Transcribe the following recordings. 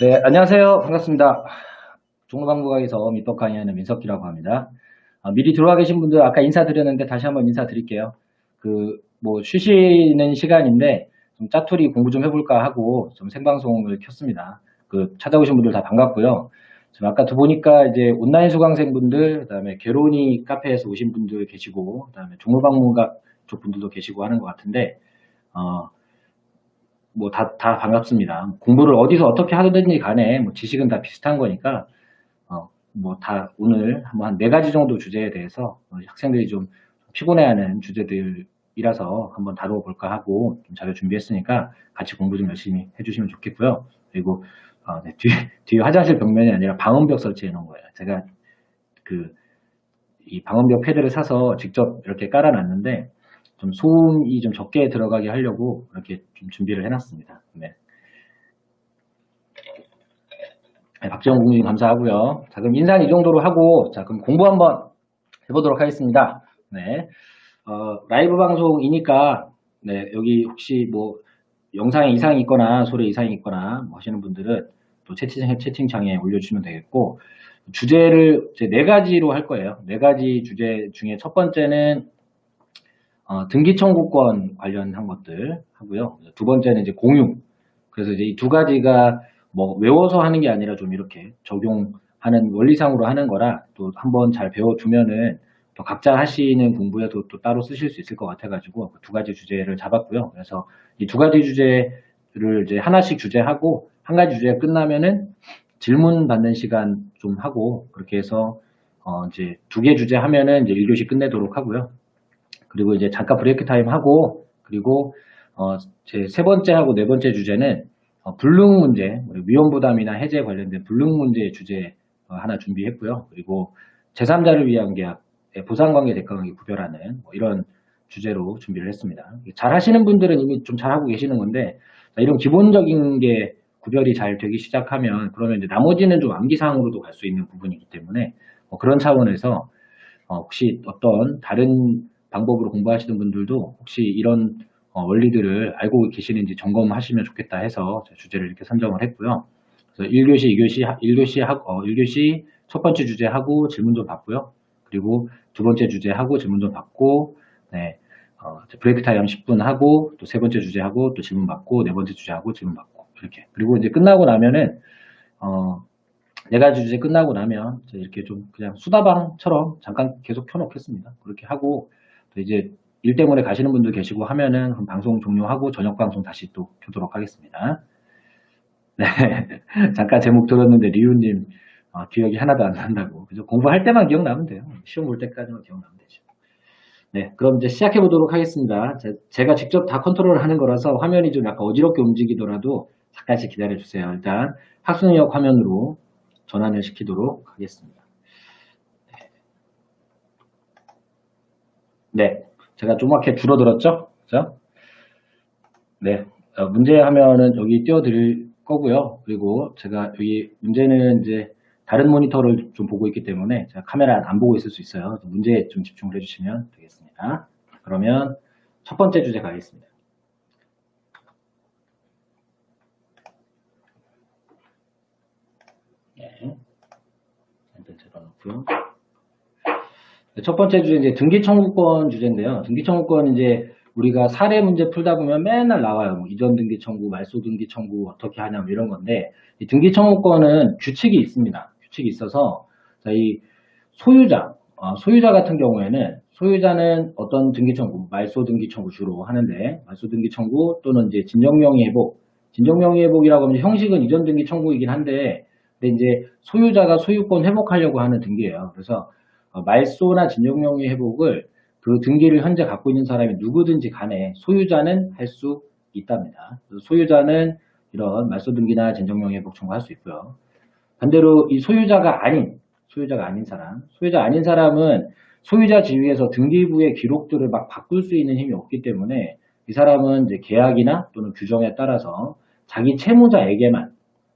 네, 안녕하세요. 반갑습니다. 종로방부각에서 민법 강의하는 민석기라고 합니다. 미리 들어와 계신 분들 아까 인사드렸는데 다시 한번 인사드릴게요. 쉬시는 시간인데 좀 짜투리 공부 좀 해볼까 하고 좀 생방송을 켰습니다. 찾아오신 분들 다 반갑고요. 지금 아까 보니까 이제 온라인 수강생분들, 그다음에 개론이 카페에서 오신 분들 계시고, 그다음에 종로방문각 쪽 분들도 계시고 하는 것 같은데, 다 반갑습니다. 공부를 어디서 어떻게 하든지 간에 지식은 다 비슷한 거니까, 다 오늘 한 4가지 정도 주제에 대해서 학생들이 좀 피곤해하는 주제들이라서 한번 다뤄볼까 하고 좀 자료 준비했으니까 같이 공부 좀 열심히 해주시면 좋겠고요. 그리고, 뒤에 화장실 벽면이 아니라 방음벽 설치해 놓은 거예요. 제가 이 방음벽 패드를 사서 직접 이렇게 깔아놨는데, 좀 소음이 좀 적게 들어가게 하려고 이렇게 좀 준비를 해놨습니다. 네. 네, 박지원 국님 감사하고요. 자, 그럼 인사는 이 정도로 하고, 자, 그럼 공부 한번 해보도록 하겠습니다. 네. 라이브 방송이니까, 네, 여기 혹시 영상에 이상이 있거나 소리에 이상이 있거나 하시는 분들은 또 채팅창에 올려주시면 되겠고, 주제를 이제 4가지로 할 거예요. 4가지 주제 중에 첫 번째는 등기 청구권 관련한 것들 하고요. 두 번째는 이제 공유. 그래서 이제 이 2가지가 외워서 하는 게 아니라 좀 이렇게 적용하는 원리상으로 하는 거라 또 한번 잘 배워두면은 또 각자 하시는 공부에도 또 따로 쓰실 수 있을 것 같아가지고 2가지 주제를 잡았고요. 그래서 이 2가지 주제를 이제 하나씩 주제하고 한 가지 주제가 끝나면은 질문 받는 시간 좀 하고 그렇게 해서 이제 2개 주제 하면은 이제 1교시 끝내도록 하고요. 그리고 이제 잠깐 브레이크 타임 하고, 그리고 제 3번째하고 4번째 주제는 불능 문제, 위험 부담이나 해제 관련된 불능 문제 주제 하나 준비했고요. 그리고 제3자를 위한 계약의 보상관계 대가관계 구별하는 이런 주제로 준비를 했습니다. 잘 하시는 분들은 이미 좀 잘하고 계시는 건데, 이런 기본적인 게 구별이 잘 되기 시작하면 그러면 이제 나머지는 좀 암기사항으로도 갈 수 있는 부분이기 때문에 그런 차원에서 혹시 어떤 다른 방법으로 공부하시는 분들도 혹시 이런 원리들을 알고 계시는지 점검하시면 좋겠다 해서 주제를 이렇게 선정을 했고요. 그래서 1교시, 1교시 첫 번째 주제하고 질문 좀 받고요. 그리고 2번째 주제하고 질문 좀 받고, 네, 브레이크 타임 10분 하고, 또 3번째 주제하고, 또 질문 받고, 4번째 주제하고, 질문 받고, 이렇게. 그리고 이제 끝나고 나면은, 4가지 주제 끝나고 나면 이렇게 좀 그냥 수다방처럼 잠깐 계속 켜놓겠습니다. 그렇게 하고 또 이제 일 때문에 가시는 분들 계시고 하면은 방송 종료하고 저녁 방송 다시 또 켜도록 하겠습니다. 네, 잠깐 제목 들었는데 리우님 기억이 하나도 안 난다고. 그죠? 공부할 때만 기억나면 돼요. 시험 볼 때까지만 기억나면 되죠. 네, 그럼 이제 시작해 보도록 하겠습니다. 제가 직접 다 컨트롤을 하는 거라서 화면이 좀 약간 어지럽게 움직이더라도 잠깐씩 기다려 주세요. 일단 학습력 화면으로 전환을 시키도록 하겠습니다. 네, 제가 조그맣게 줄어들었죠? 그죠? 네, 문제 화면은 여기 띄워드릴 거고요. 그리고 제가 여기 문제는 이제 다른 모니터를 좀 보고 있기 때문에 제가 카메라 안 보고 있을 수 있어요. 문제에 좀 집중을 해주시면 되겠습니다. 그러면 첫 번째 주제 가겠습니다. 네, 일단 접어놓고요. 첫 번째 주제 이제 등기 청구권 주제인데요. 등기 청구권 이제 우리가 사례 문제 풀다 보면 맨날 나와요. 이전 등기 청구, 말소 등기 청구 어떻게 하냐 이런 건데 이 등기 청구권은 규칙이 있습니다. 규칙이 있어서 이 소유자 같은 경우에는 소유자는 어떤 등기 청구, 말소 등기 청구 주로 하는데 말소 등기 청구 또는 이제 진정명의 회복, 진정명의 회복이라고 하면 형식은 이전 등기 청구이긴 한데 근데 이제 소유자가 소유권 회복하려고 하는 등기예요. 그래서 말소나 진정명의 회복을 그 등기를 현재 갖고 있는 사람이 누구든지 간에 소유자는 할 수 있답니다. 소유자는 이런 말소 등기나 진정명의 회복 청구할 수 있고요. 반대로 이 소유자가 아닌 사람은 소유자 지위에서 등기부의 기록들을 막 바꿀 수 있는 힘이 없기 때문에 이 사람은 이제 계약이나 또는 규정에 따라서 자기 채무자에게만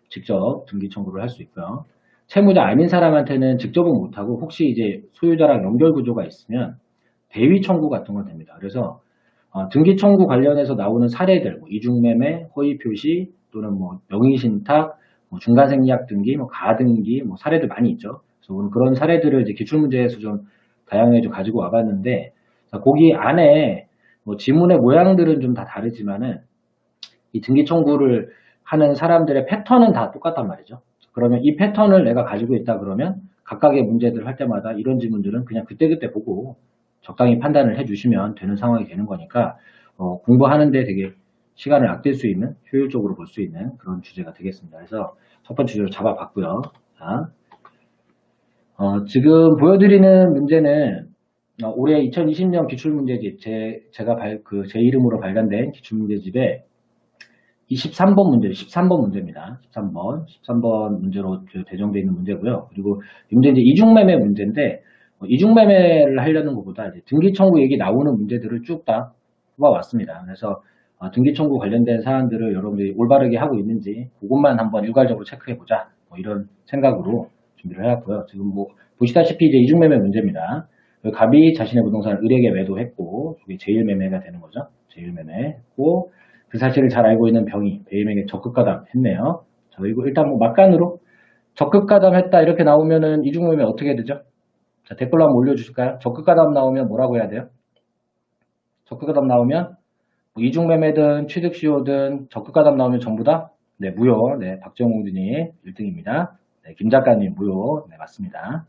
직접 등기 청구를 할 수 있고요. 채무자 아닌 사람한테는 직접은 못하고 혹시 이제 소유자랑 연결 구조가 있으면 대위 청구 같은 건 됩니다. 그래서 등기 청구 관련해서 나오는 사례들, 이중매매, 허위 표시 또는 명의신탁, 뭐 중간생리학 등기, 뭐 가등기, 뭐 사례들 많이 있죠. 그래서 오늘 그런 사례들을 이제 기출문제에서 좀 다양하게 좀 가지고 와봤는데, 자, 거기 안에 뭐 지문의 모양들은 좀 다 다르지만은 이 등기 청구를 하는 사람들의 패턴은 다 똑같단 말이죠. 그러면 이 패턴을 내가 가지고 있다 그러면 각각의 문제들 할 때마다 이런 지문들은 그냥 그때그때 보고 적당히 판단을 해주시면 되는 상황이 되는 거니까 공부하는데 되게 시간을 아낄 수 있는, 효율적으로 볼 수 있는 그런 주제가 되겠습니다. 그래서 첫 번째 주제로 잡아봤고요. 자, 지금 보여드리는 문제는 올해 2020년 기출문제집, 제가 제 이름으로 발간된 기출문제집에 23번 문제, 13번 문제입니다. 13번 문제로 배정되어 있는 문제고요. 그리고 이 문제 이제 이중매매 문제인데, 이중매매를 하려는 것보다 이제 등기청구 얘기 나오는 문제들을 쭉 다 뽑아왔습니다. 그래서 등기청구 관련된 사안들을 여러분들이 올바르게 하고 있는지 그것만 한번 일괄적으로 체크해보자. 뭐 이런 생각으로 준비를 해왔고요. 지금 뭐 보시다시피 이제 이중매매 문제입니다. 갑이 자신의 부동산을 을에게 매도했고, 이게 제1매매가 되는 거죠. 제1매매했고, 그 사실을 잘 알고 있는 병이 배임에게 적극가담 했네요. 자, 그리고 일단 뭐 막간으로 적극가담 했다 이렇게 나오면은 이중매매 어떻게 되죠? 자, 댓글로 한번 올려주실까요? 적극가담 나오면 뭐라고 해야 돼요? 적극가담 나오면 뭐 이중매매든 취득시효든 적극가담 나오면 전부 다 네, 무효. 네, 박정웅님 1등입니다. 네, 김 작가님 무효. 네, 맞습니다.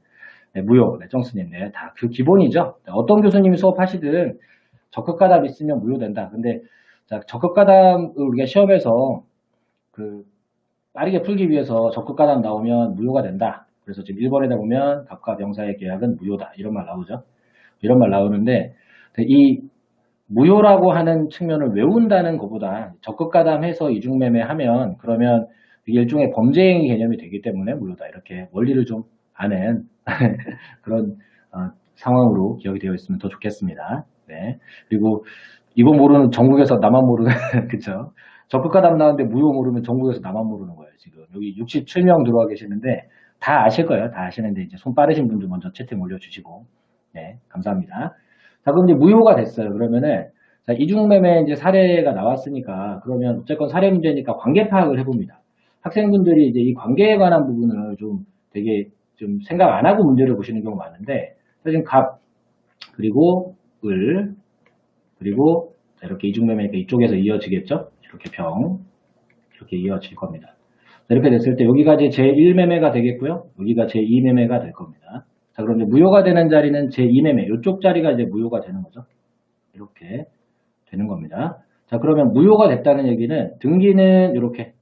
네, 무효. 네, 정수님. 네, 다 그 기본이죠. 네, 어떤 교수님이 수업하시든 적극가담 있으면 무효된다. 근데 자, 적극가담을 우리가 시험에서 빠르게 풀기 위해서 적극가담 나오면 무효가 된다. 그래서 지금 1번에다 보면 갑과 병사의 계약은 무효다. 이런 말 나오죠. 이런 말 나오는데 이 무효라고 하는 측면을 외운다는 것보다 적극가담해서 이중매매하면 그러면 이게 일종의 범죄행위 개념이 되기 때문에 무효다. 이렇게 원리를 좀 아는 그런 상황으로 기억이 되어 있으면 더 좋겠습니다. 네. 그리고 이거 모르는 전국에서 나만 모르는 그쵸? 적극가담 나오는데 무효 모르면 전국에서 나만 모르는 거예요. 지금 여기 67명 들어와 계시는데 다 아실 거예요. 다 아시는데 이제 손 빠르신 분들 먼저 채팅 올려주시고 네 감사합니다. 자 그럼 이제 무효가 됐어요. 그러면은 자, 이중매매 이제 사례가 나왔으니까 그러면 어쨌건 사례 문제니까 관계 파악을 해봅니다. 학생분들이 이제 이 관계에 관한 부분을 좀 되게 좀 생각 안 하고 문제를 보시는 경우가 많은데 지금 갑 그리고 을 그리고 이렇게 이중매매니까 이쪽에서 이어지겠죠? 이렇게 병 이렇게 이어질 겁니다. 이렇게 됐을 때 여기가 이제 제1매매가 되겠고요. 여기가 제2매매가 될 겁니다. 자 그럼 이제 무효가 되는 자리는 제2매매 이쪽 자리가 이제 무효가 되는 거죠. 이렇게 되는 겁니다. 자 그러면 무효가 됐다는 얘기는 등기는 이렇게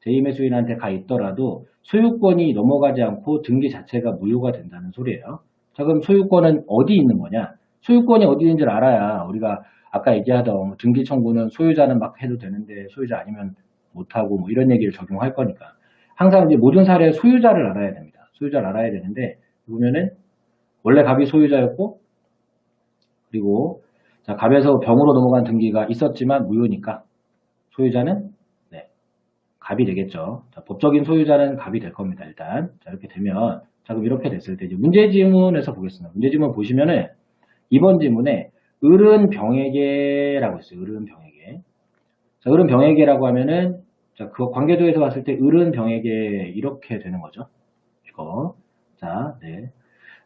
제2매수인한테 가 있더라도 소유권이 넘어가지 않고 등기 자체가 무효가 된다는 소리예요. 자 그럼 소유권은 어디 있는 거냐? 소유권이 어디 있는지를 알아야 우리가 아까 얘기하던 등기 청구는 소유자는 막 해도 되는데 소유자 아니면 못하고 뭐 이런 얘기를 적용할 거니까 항상 이제 모든 사례의 소유자를 알아야 됩니다. 소유자를 알아야 되는데 보면은 원래 갑이 소유자였고 그리고 자 갑에서 병으로 넘어간 등기가 있었지만 무효니까 소유자는 네, 갑이 되겠죠. 자, 법적인 소유자는 갑이 될 겁니다. 일단 자 이렇게 되면 자 그럼 이렇게 됐을 때 이제 문제지문에서 보겠습니다. 문제지문 보시면은 이번 지문에 을은 병에게라고 있어요. 을은 병에게. 자, 을은 병에게라고 하면은 자, 그 관계도에서 봤을 때 을은 병에게 이렇게 되는 거죠. 이거. 자, 네.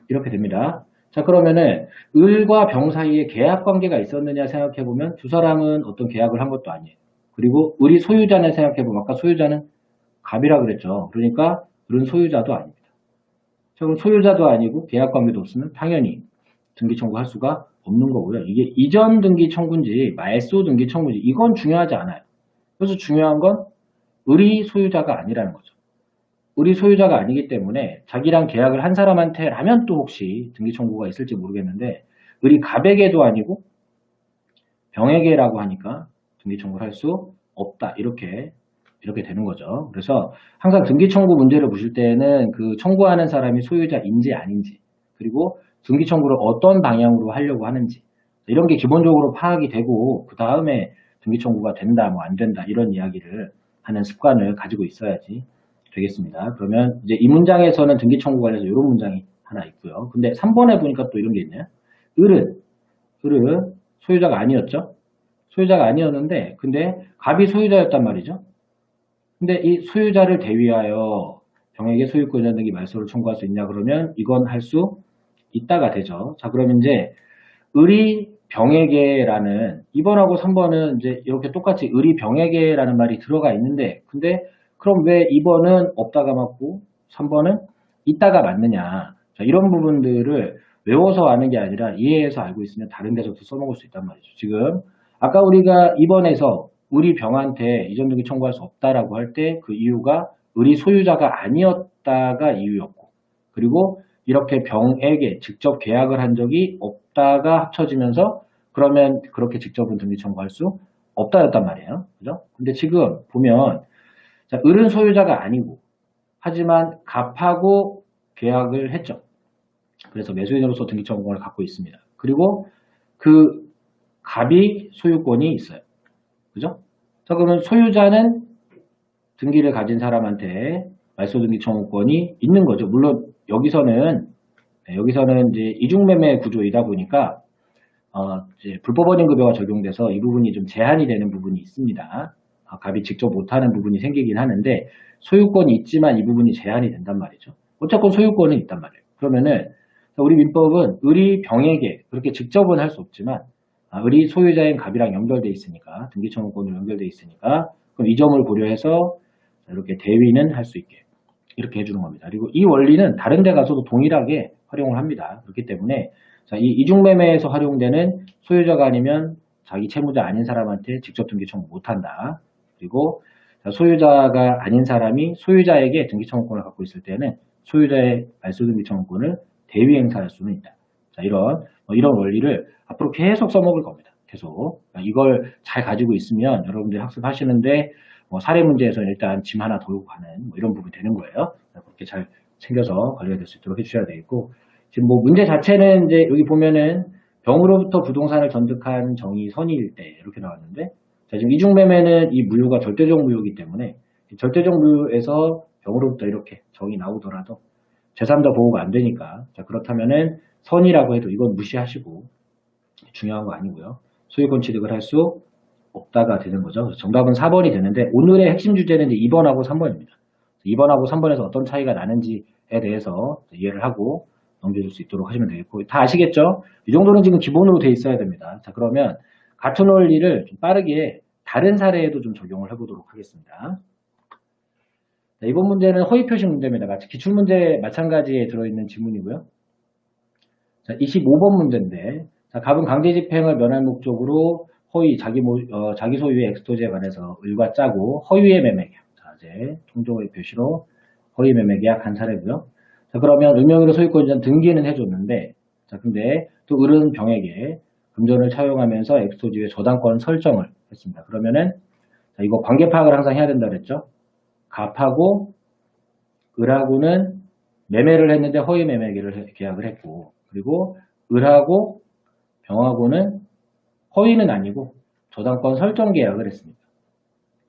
이렇게 됩니다. 자, 그러면은 을과 병 사이에 계약 관계가 있었느냐 생각해 보면 두 사람은 어떤 계약을 한 것도 아니에요. 그리고 을이 소유자는 생각해 보면 아까 소유자는 갑이라 그랬죠. 그러니까 을은 소유자도 아닙니다. 자, 그럼 소유자도 아니고 계약 관계도 없으면 당연히 등기 청구할 수가 없는 거고요. 이게 이전 등기 청구인지 말소 등기 청구인지 이건 중요하지 않아요. 그래서 중요한 건 을이 소유자가 아니라는 거죠. 을이 소유자가 아니기 때문에 자기랑 계약을 한 사람한테라면 또 혹시 등기 청구가 있을지 모르겠는데 을이 갑에게도 아니고 병에게라고 하니까 등기 청구를 할 수 없다. 이렇게 되는 거죠. 그래서 항상 등기 청구 문제를 보실 때는 그 청구하는 사람이 소유자인지 아닌지 그리고 등기 청구를 어떤 방향으로 하려고 하는지 이런 게 기본적으로 파악이 되고 그 다음에 등기 청구가 된다 뭐 안 된다 이런 이야기를 하는 습관을 가지고 있어야지 되겠습니다. 그러면 이제 이 문장에서는 등기 청구 관련해서 이런 문장이 하나 있고요. 근데 3번에 보니까 또 이런 게 있네요. 을은 소유자가 아니었죠. 소유자가 아니었는데 근데 갑이 소유자였단 말이죠. 근데 이 소유자를 대위하여 병에게 소유권 이전 등기 말소를 청구할 수 있냐 그러면 이건 할 수 있다가 되죠. 자, 그러면 이제 을이 병에게라는 2번하고 3번은 이제 이렇게 똑같이 을이 병에게라는 말이 들어가 있는데 근데 그럼 왜 2번은 없다가 맞고 3번은 있다가 맞느냐. 자, 이런 부분들을 외워서 아는 게 아니라 이해해서 알고 있으면 다른 데서도 써먹을 수 있단 말이죠. 지금 아까 우리가 2번에서 을이 병한테 이전 등기 청구할 수 없다라고 할 때 그 이유가 을이 소유자가 아니었다가 이유였고 그리고 이렇게 병에게 직접 계약을 한 적이 없다가 합쳐지면서 그러면 그렇게 직접은 등기 청구할 수 없다였단 말이에요. 그죠? 근데 지금 보면 자, 을은 소유자가 아니고 하지만 갑하고 계약을 했죠. 그래서 매수인으로서 등기 청구권을 갖고 있습니다. 그리고 그 갑이 소유권이 있어요. 그죠? 자, 그러면 소유자는 등기를 가진 사람한테 말소 등기 청구권이 있는 거죠. 물론 여기서는 이제 이중매매 구조이다 보니까 이제 불법원인 급여가 적용돼서 이 부분이 좀 제한이 되는 부분이 있습니다. 갑이 직접 못하는 부분이 생기긴 하는데 소유권이 있지만 이 부분이 제한이 된단 말이죠. 어쨌건 소유권은 있단 말이에요. 그러면은 우리 민법은 을이 병에게 그렇게 직접은 할 수 없지만 을이 소유자인 갑이랑 연결돼 있으니까 등기 청구권으로 연결돼 있으니까 그럼 이 점을 고려해서 이렇게 대위는 할 수 있게 이렇게 해주는 겁니다. 그리고 이 원리는 다른 데 가서도 동일하게 활용을 합니다. 그렇기 때문에 자, 이 이중매매에서 활용되는 소유자가 아니면 자기 채무자 아닌 사람한테 직접 등기 청구 못한다. 그리고 소유자가 아닌 사람이 소유자에게 등기 청구권을 갖고 있을 때는 소유자의 말소 등기 청구권을 대위 행사할 수는 있다. 자, 이런 원리를 앞으로 계속 써먹을 겁니다. 계속 이걸 잘 가지고 있으면 여러분들이 학습하시는데 사례 문제에서 일단 짐 하나 덜고 가는 이런 부분이 되는 거예요. 그렇게 잘 챙겨서 관리가 될 수 있도록 해주셔야 되겠고 지금 문제 자체는 이제 여기 보면은 병으로부터 부동산을 전득한 정의 선의일 때 이렇게 나왔는데 자, 지금 이중매매는 이 무효가 절대적 무효이기 때문에 절대적 무효에서 병으로부터 이렇게 정의 나오더라도 제3자 보호가 안 되니까 자, 그렇다면은 선의라고 해도 이건 무시하시고 중요한 거 아니고요. 소유권 취득을 할 수 없다가 되는 거죠. 정답은 4번이 되는데 오늘의 핵심 주제는 이제 2번하고 3번입니다. 2번하고 3번에서 어떤 차이가 나는지에 대해서 이해를 하고 넘겨줄 수 있도록 하시면 되겠고 다 아시겠죠? 이 정도는 지금 기본으로 돼 있어야 됩니다. 자, 그러면 같은 원리를 좀 빠르게 다른 사례에도 좀 적용을 해보도록 하겠습니다. 자, 이번 문제는 허위 표시 문제입니다. 마치 기출문제 마찬가지에 들어있는 지문이고요. 자, 25번 문제인데 자, 갑은 강제 집행을 면할 목적으로 허위 자기 소유의 엑스토지에 관해서 을과 짜고 허위의 매매 계약. 자, 이제 통조의 표시로 허위 매매 계약 한 사례고요. 자, 그러면 을명의로 소유권 이전 등기는 해줬는데 자, 근데 또 을은 병에게 금전을 차용하면서 엑스토지의 저당권 설정을 했습니다. 그러면은 자, 이거 관계 파악을 항상 해야 된다 그랬죠? 갑하고 을하고는 매매를 했는데 허위 매매 계약을 했고 그리고 을하고 병하고는 허위는 아니고 저당권 설정 계약을 했습니다.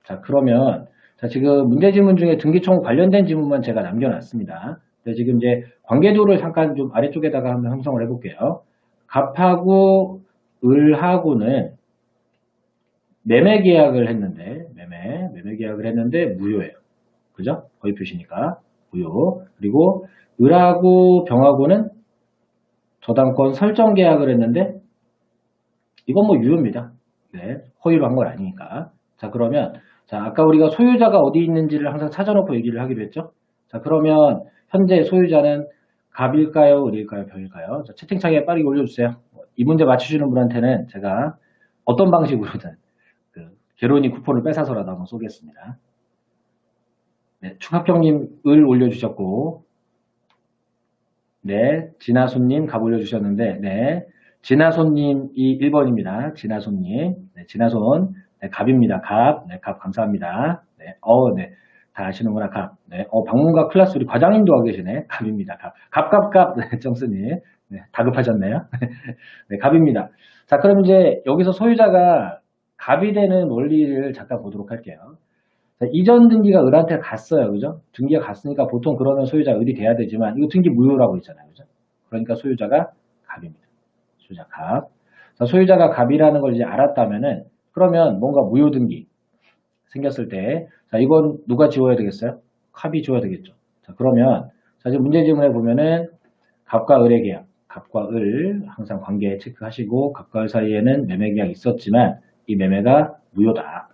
자, 그러면 자, 지금 문제 지문 중에 등기 청구 관련된 지문만 제가 남겨놨습니다. 지금 이제 관계도를 잠깐 좀 아래쪽에다가 한번 형성을 해볼게요. 갑하고 을하고는 매매 계약을 했는데 매매 계약을 했는데 무효예요. 그죠? 허위 표시니까 무효. 그리고 을하고 병하고는 저당권 설정 계약을 했는데 이건 뭐 유효입니다. 네, 허위로 한 건 아니니까. 자, 그러면 자, 아까 우리가 소유자가 어디 있는지를 항상 찾아놓고 얘기를 하기로 했죠. 자, 그러면 현재 소유자는 갑일까요? 을일까요? 병일까요? 자, 채팅창에 빠르게 올려주세요. 이 문제 맞추시는 분한테는 제가 어떤 방식으로든 그 게로니 쿠폰을 뺏어서라도 한번 쏘겠습니다. 네, 축하평님 을 올려주셨고 네, 진아손님 갑 올려주셨는데 네, 진아손님이 1번입니다. 진아손님 네, 진아손 네, 갑입니다. 갑, 네, 갑 감사합니다. 네, 네, 다 아시는구나 갑. 네, 방문가 클래스 우리 과장님도 와 계시네. 갑입니다. 갑. 네, 정수님 네, 다급하셨네요. 네, 갑입니다. 자, 그럼 이제 여기서 소유자가 갑이 되는 원리를 잠깐 보도록 할게요. 자, 이전 등기가 을한테 갔어요. 그죠? 등기가 갔으니까 보통 그러면 소유자 을이 돼야 되지만 이거 등기 무효라고 있잖아요. 그죠? 그러니까 소유자가 갑입니다. 소유자 갑. 자, 소유자가 갑이라는 걸 이제 알았다면은 그러면 뭔가 무효 등기. 생겼을 때, 자, 이건 누가 지워야 되겠어요? 갑이 지워야 되겠죠. 자, 그러면, 자, 지금 문제 지문에 보면은, 갑과 을의 계약, 갑과 을, 항상 관계 체크하시고, 갑과 을 사이에는 매매 계약이 있었지만, 이 매매가 무효다.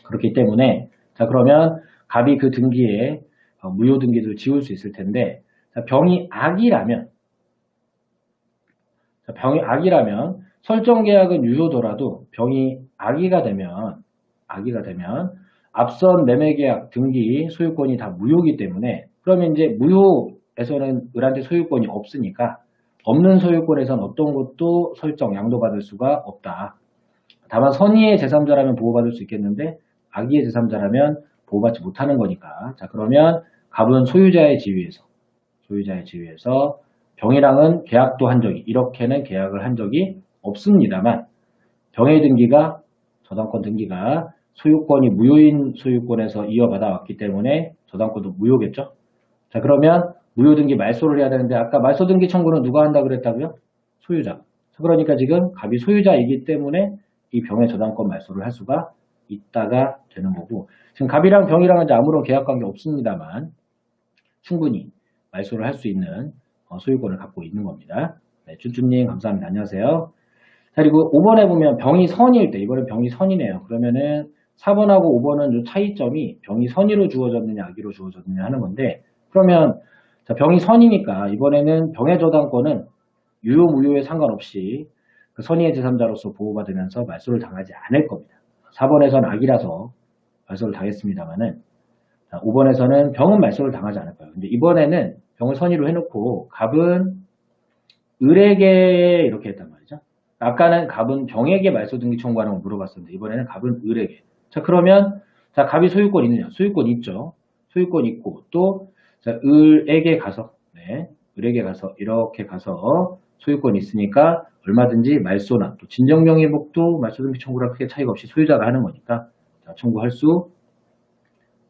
그렇기 때문에, 자, 그러면, 갑이 그 등기에 무효 등기를 지울 수 있을 텐데, 자, 병이 악이라면, 자, 병이 악이라면, 설정 계약은 유효더라도 병이 악의가 되면 앞선 매매 계약, 등기, 소유권이 다 무효이기 때문에 그러면 이제 무효에서는 을한테 소유권이 없으니까 없는 소유권에선 어떤 것도 설정, 양도받을 수가 없다. 다만 선의의 제3자라면 보호받을 수 있겠는데 악의의 제3자라면 보호받지 못하는 거니까. 자, 그러면 갑은 소유자의 지위에서 병이랑은 계약도 한 적이 이렇게는 계약을 한 적이 없습니다만 병의 등기가 저당권 등기가 소유권이 무효인 소유권에서 이어받아 왔기 때문에 저당권도 무효겠죠. 자, 그러면 무효 등기 말소를 해야 되는데 아까 말소 등기 청구는 누가 한다 그랬다고요? 소유자. 그러니까 지금 갑이 소유자이기 때문에 이 병의 저당권 말소를 할 수가 있다가 되는 거고 지금 갑이랑 병이랑은 이제 아무런 계약 관계 없습니다만 충분히 말소를 할 수 있는 소유권을 갖고 있는 겁니다. 네, 쭈쭈님 감사합니다. 안녕하세요. 자, 그리고 5번에 보면 병이 선일 때, 이번엔 병이 선이네요. 그러면은 4번하고 5번은 이 차이점이 병이 선의로 주어졌느냐, 악의로 주어졌느냐 하는 건데, 그러면, 자, 병이 선이니까 이번에는 병의 저당권은 유효, 무효에 상관없이 그 선의의 제3자로서 보호받으면서 말소를 당하지 않을 겁니다. 4번에서는 악이라서 말소를 당했습니다만은, 5번에서는 병은 말소를 당하지 않을 거예요. 근데 이번에는 병을 선의로 해놓고 갑은 을에게 이렇게 했단 말이죠. 아까는 갑은 병에게 말소 등기 청구하는 걸 물어봤었는데 이번에는 갑은 을에게. 자, 그러면 자, 갑이 소유권 있느냐? 소유권 있죠. 소유권 있고 또 자, 을에게 가서 을에게 가서 이렇게 가서 소유권 있으니까 얼마든지 말소나 또 진정명의목도 말소 등기 청구랑 크게 차이가 없이 소유자가 하는 거니까 자, 청구할 수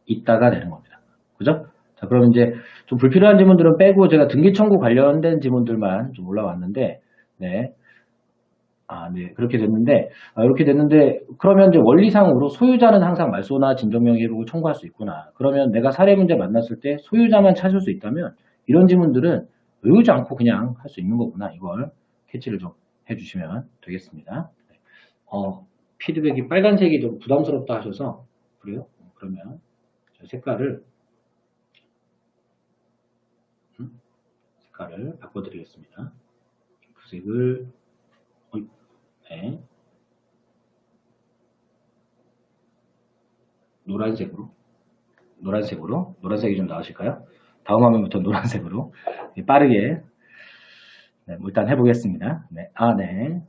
있다가 되는 겁니다. 그죠? 자, 그럼 이제 좀 불필요한 지문들은 빼고 제가 등기 청구 관련된 지문들만 좀 올라왔는데, 네. 네. 그렇게 됐는데, 이렇게 됐는데, 그러면 이제 원리상으로 소유자는 항상 말소나 진정명의록을 청구할 수 있구나. 그러면 내가 사례 문제 만났을 때 소유자만 찾을 수 있다면, 이런 지문들은 외우지 않고 그냥 할 수 있는 거구나. 이걸 캐치를 좀 해주시면 되겠습니다. 피드백이 빨간색이 좀 부담스럽다 하셔서, 그래요? 그러면 색깔을 바꿔드리겠습니다. 그 색을 네. 노란색이 좀 나으실까요? 다음 화면부터 노란색으로 빠르게 네, 뭐 일단 해보겠습니다. 네, 네,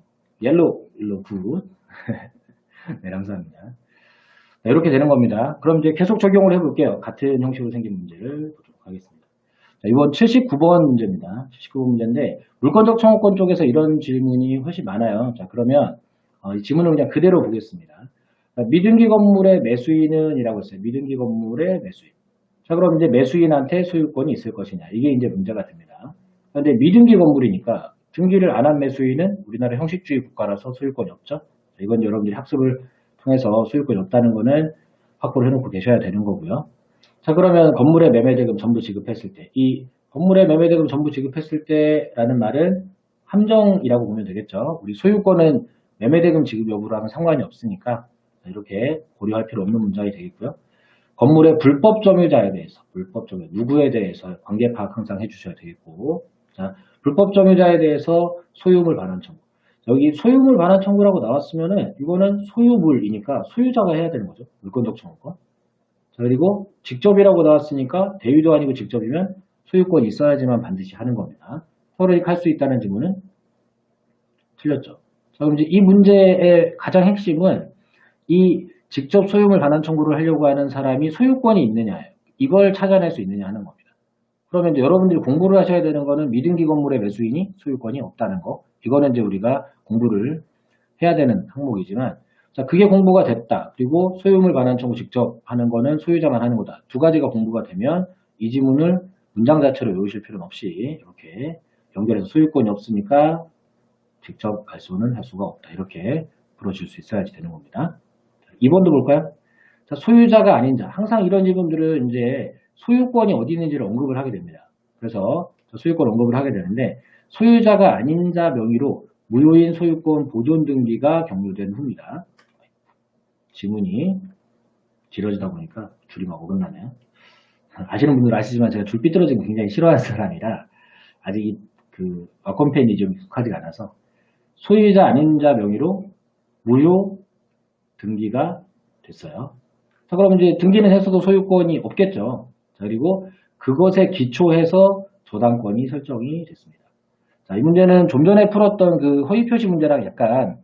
옐로우 굿. 네, 감사합니다. 네, 이렇게 되는 겁니다. 그럼 이제 계속 적용을 해볼게요. 같은 형식으로 생긴 문제를 보도록 하겠습니다. 자, 이번 79번 문제입니다. 79번 문제인데 물권적 청구권 쪽에서 이런 질문이 훨씬 많아요. 자, 그러면 이 지문을 그냥 그대로 보겠습니다. 미등기 건물의 매수인은 이라고 했어요. 미등기 건물의 매수인. 자, 그럼 이제 매수인한테 소유권이 있을 것이냐. 이게 이제 문제가 됩니다. 그런데 미등기 건물이니까 등기를 안 한 매수인은 우리나라 형식주의 국가라서 소유권이 없죠. 자, 이건 여러분들이 학습을 통해서 소유권이 없다는 거는 확보를 해놓고 계셔야 되는 거고요. 자, 그러면 건물의 매매대금 전부 지급했을 때, 이 건물의 매매대금 전부 지급했을 때라는 말은 함정이라고 보면 되겠죠. 우리 소유권은 매매대금 지급 여부랑은 상관이 없으니까 이렇게 고려할 필요 없는 문장이 되겠고요. 건물의 불법 점유자에 대해서, 누구에 대해서 관계 파악 항상 해주셔야 되겠고, 자, 불법 점유자에 대해서 소유물 반환 청구. 여기 소유물 반환 청구라고 나왔으면은 이거는 소유물이니까 소유자가 해야 되는 거죠. 물권적 청구권. 자, 그리고 직접이라고 나왔으니까 대위도 아니고 직접이면 소유권이 있어야지만 반드시 하는 겁니다. 그러니까 할 수 있다는 지문은 틀렸죠. 자, 그럼 이제 이 문제의 가장 핵심은 이 직접 소유물 반환 청구를 하려고 하는 사람이 소유권이 있느냐예요. 이걸 찾아낼 수 있느냐 하는 겁니다. 그러면 이제 여러분들이 공부를 하셔야 되는 거는 미등기 건물의 매수인이 소유권이 없다는 거. 이거는 이제 우리가 공부를 해야 되는 항목이지만, 자, 그게 공부가 됐다. 그리고 소유물 반환 청구 직접 하는 거는 소유자만 하는 거다. 두 가지가 공부가 되면 이 지문을 문장 자체로 외우실 필요는 없이 이렇게 연결해서 소유권이 없으니까 직접 말소는 할 수가 없다. 이렇게 풀어줄 수 있어야지 되는 겁니다. 2번도 볼까요? 자, 소유자가 아닌 자. 항상 이런 질문들은 이제 소유권이 어디 있는지를 언급을 하게 됩니다. 그래서 소유권 언급을 하게 되는데 소유자가 아닌 자 명의로 무효인 소유권 보존 등기가 경료된 후입니다. 지문이 길어지다 보니까 줄이 막 어긋나네요. 아시는 분들은 아시지만 제가 줄 삐뚤어지는 거 굉장히 싫어하는 사람이라 아직 그 와컴펜이 좀 익숙하지가 않아서 소유자 아닌 자 명의로 무효 등기가 됐어요. 자, 그럼 이제 등기는 했어도 소유권이 없겠죠. 자, 그리고 그것에 기초해서 저당권이 설정이 됐습니다. 자, 이 문제는 좀 전에 풀었던 그 허위 표시 문제랑 약간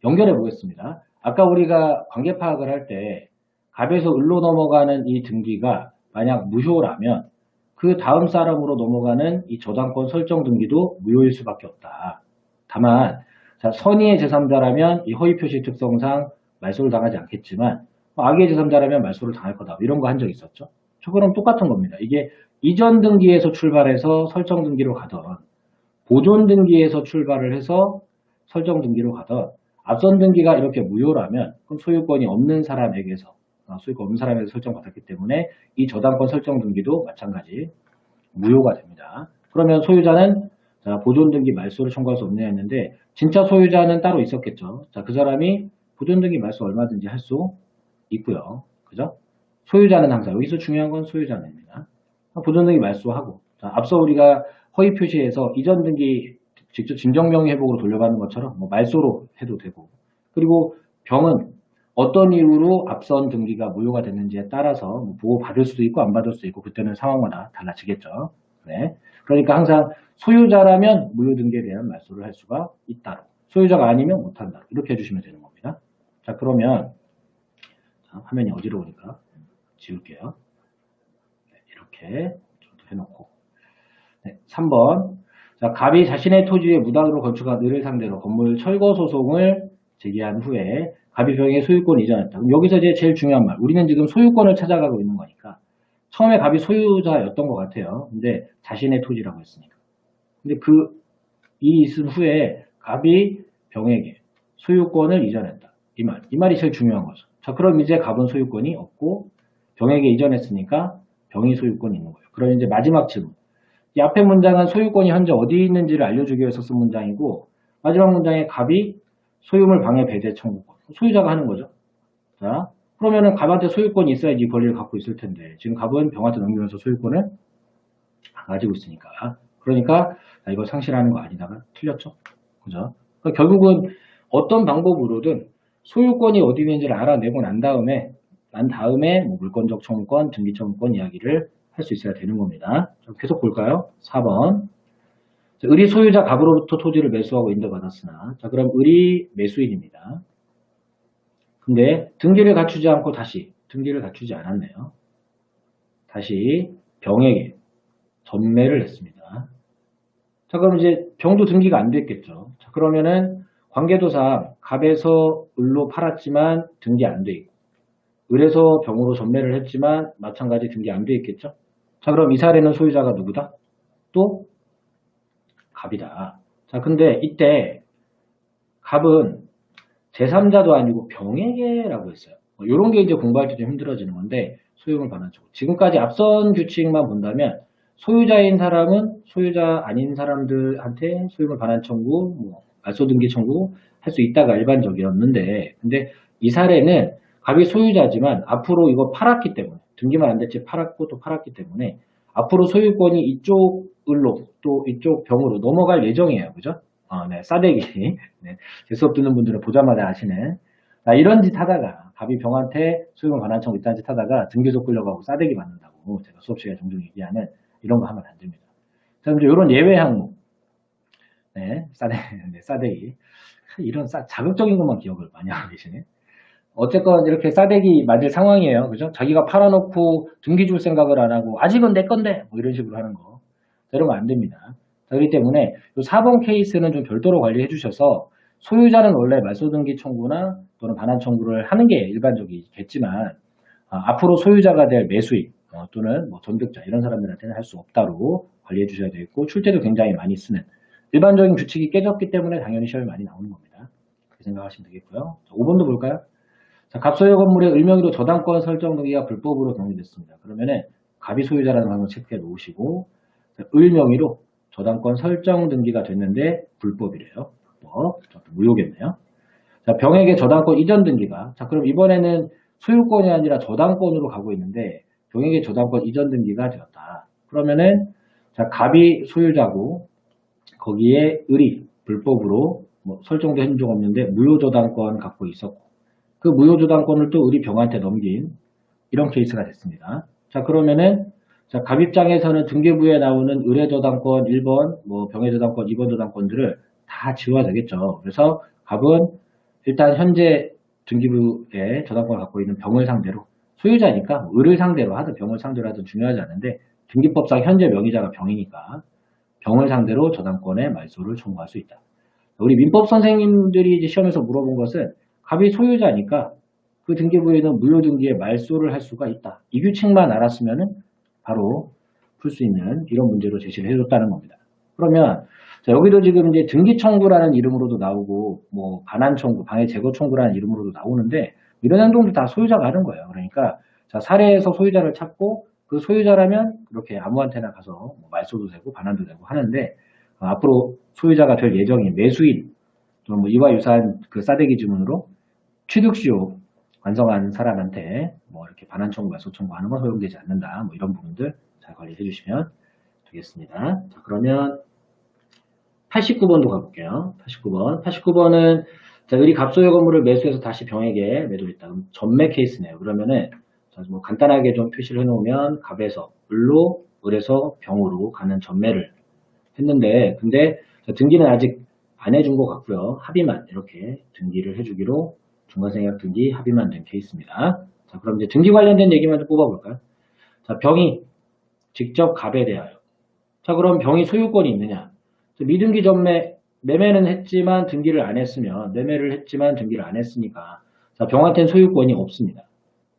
연결해 보겠습니다. 아까 우리가 관계 파악을 할 때 갑에서 을로 넘어가는 이 등기가 만약 무효라면 그 다음 사람으로 넘어가는 이 저당권 설정 등기도 무효일 수밖에 없다. 다만 자, 선의의 제3자라면 이 허위 표시 특성상 말소를 당하지 않겠지만 악의의 제3자라면 말소를 당할 거다. 이런 거 한 적 있었죠. 저거랑 똑같은 겁니다. 이게 이전 등기에서 출발해서 설정 등기로 가던 보존 등기에서 출발을 해서 설정 등기로 가던 앞선 등기가 이렇게 무효라면 그럼 소유권이 없는 사람에게서 설정받았기 때문에 이 저당권 설정 등기도 마찬가지 무효가 됩니다. 그러면 소유자는 자, 보존 등기 말소를 청구할 수 없냐 했는데 진짜 소유자는 따로 있었겠죠. 자, 그 사람이 보존 등기 말소 얼마든지 할 수 있고요. 그죠? 소유자는 항상 여기서 중요한 건 소유자입니다. 보존 등기 말소하고 자, 앞서 우리가 허위 표시에서 이전 등기 직접 진정명의 회복으로 돌려받는 것처럼 뭐 말소로 해도 되고 그리고 병은 어떤 이유로 앞선 등기가 무효가 됐는지에 따라서 뭐 보호 받을 수도 있고 안 받을 수도 있고 그때는 상황마다 달라지겠죠. 네. 그러니까 항상 소유자라면 무효 등기에 대한 말소를 할 수가 있다. 소유자가 아니면 못한다. 이렇게 해주시면 되는 겁니다. 자, 그러면 자, 화면이 어지러우니까 지울게요. 네, 이렇게 좀 더 해놓고 네, 3번 자, 갑이 자신의 토지에 무단으로 건축한 을을 상대로 건물 철거 소송을 제기한 후에 갑이 병의 소유권을 이전했다. 그럼 여기서 이제 제일 중요한 말. 우리는 지금 소유권을 찾아가고 있는 거니까 처음에 갑이 소유자였던 것 같아요. 근데 자신의 토지라고 했으니까. 근데 그 일이 있은 후에 갑이 병에게 소유권을 이전했다. 이 말. 이 말이 제일 중요한 거죠. 자, 그럼 이제 갑은 소유권이 없고 병에게 이전했으니까 병이 소유권이 있는 거예요. 그럼 이제 마지막 질문. 이 앞에 문장은 소유권이 현재 어디 있는지를 알려주기 위해서 쓴 문장이고 마지막 문장에 갑이 소유물 방해 배제 청구권. 소유자가 하는 거죠. 자, 그러면은 갑한테 소유권이 있어야지 이 권리를 갖고 있을 텐데 지금 갑은 병한테 넘기면서 소유권을 안 가지고 있으니까 그러니까 이거 상실하는 거 아니다가 틀렸죠. 그죠? 그러니까 결국은 어떤 방법으로든 소유권이 어디 있는지를 알아내고 난 다음에 뭐 물권적 청구권, 등기 청구권 이야기를 할 수 있어야 되는 겁니다. 계속 볼까요? 4번. 자, 을이 소유자 갑으로부터 토지를 매수하고 인도받았으나 자, 그럼 을이 매수인입니다. 근데 등기를 갖추지 않고 다시 등기를 갖추지 않았네요. 다시 병에게 전매를 했습니다. 자, 그럼 이제 병도 등기가 안 됐겠죠. 자, 그러면은 관계도상 갑에서 을로 팔았지만 등기 안 돼 있고 을에서 병으로 전매를 했지만 마찬가지 등기 안 돼 있겠죠. 자, 그럼 이 사례는 소유자가 누구다? 또 갑이다. 자, 근데 이때 갑은 제3자도 아니고 병에게라고 했어요. 이런 게 이제 공부할 때 좀 힘들어지는 건데 소유물 반환 청구. 지금까지 앞선 규칙만 본다면 소유자인 사람은 소유자 아닌 사람들한테 소유물 반환 청구, 뭐 말소 등기 청구 할 수 있다가 일반적이었는데 근데 이 사례는 갑이 소유자지만 앞으로 이거 팔았기 때문에 등기만 안 됐지 팔았고 또 팔았기 때문에 앞으로 소유권이 이쪽 을로 또 이쪽 병으로 넘어갈 예정이에요. 그죠? 네, 싸대기. 네, 제 수업 듣는 분들은 보자마자 아시네. 이런 짓 하다가 갑이 병한테 소유물 반환 청구 이딴 짓 하다가 등기소 끌려가고 싸대기 맞는다고 제가 수업 시간에 종종 얘기하는 이런 거 하면 안 됩니다. 자, 이제 이런 예외 항목. 네, 싸대기. 이런 자극적인 것만 기억을 많이 하고 계시네. 어쨌건 이렇게 싸대기 맞을 상황이에요. 그죠? 자기가 팔아놓고 등기 줄 생각을 안 하고 아직은 내 건데 뭐 이런 식으로 하는 거. 이러면 안 됩니다. 자, 그렇기 때문에 이 4번 케이스는 좀 별도로 관리해 주셔서 소유자는 원래 말소 등기 청구나 또는 반환 청구를 하는 게 일반적이겠지만 앞으로 소유자가 될 매수인 또는 뭐 전득자 이런 사람들한테는 할 수 없다로 관리해 주셔야 되겠고 출제도 굉장히 많이 쓰는 일반적인 규칙이 깨졌기 때문에 당연히 시험이 많이 나오는 겁니다. 그렇게 생각하시면 되겠고요. 자, 5번도 볼까요? 자, 갑 소유 건물의 을명의로 저당권 설정 등기가 불법으로 동의됐습니다. 그러면은 갑이 소유자라는 걸 체크해 놓으시고 을명의로 저당권 설정 등기가 됐는데 불법이래요. 불법. 무효겠네요. 자, 병에게 저당권 이전 등기가. 자, 그럼 이번에는 소유권이 아니라 저당권으로 가고 있는데 병에게 저당권 이전 등기가 되었다. 그러면은 자, 갑이 소유자고 거기에 을이 불법으로 뭐 설정도 해준 적 없는데 무효저당권 갖고 있었고 그 무효저당권을 또 을이 병한테 넘긴 이런 케이스가 됐습니다. 자, 그러면은 자, 갑 입장에서는 등기부에 나오는 을의 저당권 1번, 뭐 병의 저당권 2번 저당권들을 다 지워야 되겠죠. 그래서 갑은 일단 현재 등기부에 저당권을 갖고 있는 병을 상대로 소유자니까 을을 상대로 하든 병을 상대로 하든 중요하지 않은데 등기법상 현재 명의자가 병이니까 병을 상대로 저당권의 말소를 청구할 수 있다. 우리 민법 선생님들이 이제 시험에서 물어본 것은 갑이 소유자니까 그 등기부에는 무효등기에 말소를 할 수가 있다. 이 규칙만 알았으면 바로 풀 수 있는 이런 문제로 제시를 해줬다는 겁니다. 그러면 자, 여기도 지금 이제 등기청구라는 이름으로도 나오고 뭐 반환청구, 방해제거청구라는 이름으로도 나오는데 이런 행동도 다 소유자가 하는 거예요. 그러니까 자, 사례에서 소유자를 찾고 그 소유자라면 이렇게 아무한테나 가서 뭐 말소도 되고 반환도 되고 하는데 앞으로 소유자가 될 예정인 매수인 또는 뭐 이와 유사한 그 싸대기 지문으로 취득시효 완성한 사람한테 뭐 이렇게 반환 청구, 말소 청구하는 건 허용되지 않는다. 뭐 이런 부분들 잘 관리해 주시면 되겠습니다. 자, 그러면 89번도 가볼게요. 89번은 자, 을이 갑소유 건물을 매수해서 다시 병에게 매도했다. 그럼 전매 케이스네요. 그러면은 자, 뭐 간단하게 좀 표시를 해놓으면 갑에서 을로, 을에서 병으로 가는 전매를 했는데 근데 자, 등기는 아직 안 해준 것 같고요. 합의만 이렇게 등기를 해주기로 중간생략 등기 합의만 된 케이스입니다. 자, 그럼 이제 등기 관련된 얘기만 좀 뽑아볼까요? 자, 병이 직접 갑에 대하여. 자, 그럼 병이 소유권이 있느냐? 미등기 전매, 매매는 했지만 등기를 안 했으면, 매매를 했지만 등기를 안 했으니까, 자, 병한테는 소유권이 없습니다.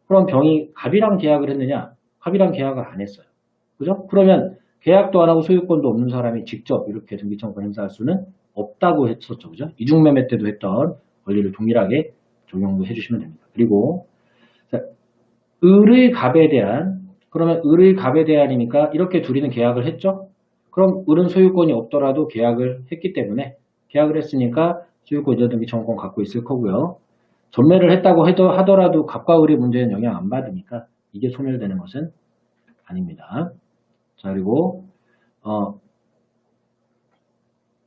그럼 병이 갑이랑 계약을 했느냐? 갑이랑 계약을 안 했어요. 그죠? 그러면 계약도 안 하고 소유권도 없는 사람이 직접 이렇게 등기청구권 행사할 수는 없다고 했었죠. 그죠? 이중매매 때도 했던 권리를 동일하게 적용도 해주시면 됩니다. 그리고 자, 을의 갑에 대한 그러면 을의 갑에 대한이니까 이렇게 둘이는 계약을 했죠. 그럼 을은 소유권이 없더라도 계약을 했기 때문에 계약을 했으니까 소유권 이전 등기 청구권 갖고 있을 거고요. 전매를 했다고 하더라도 갑과 을의 문제는 영향 안 받으니까 이게 소멸되는 것은 아닙니다. 자, 그리고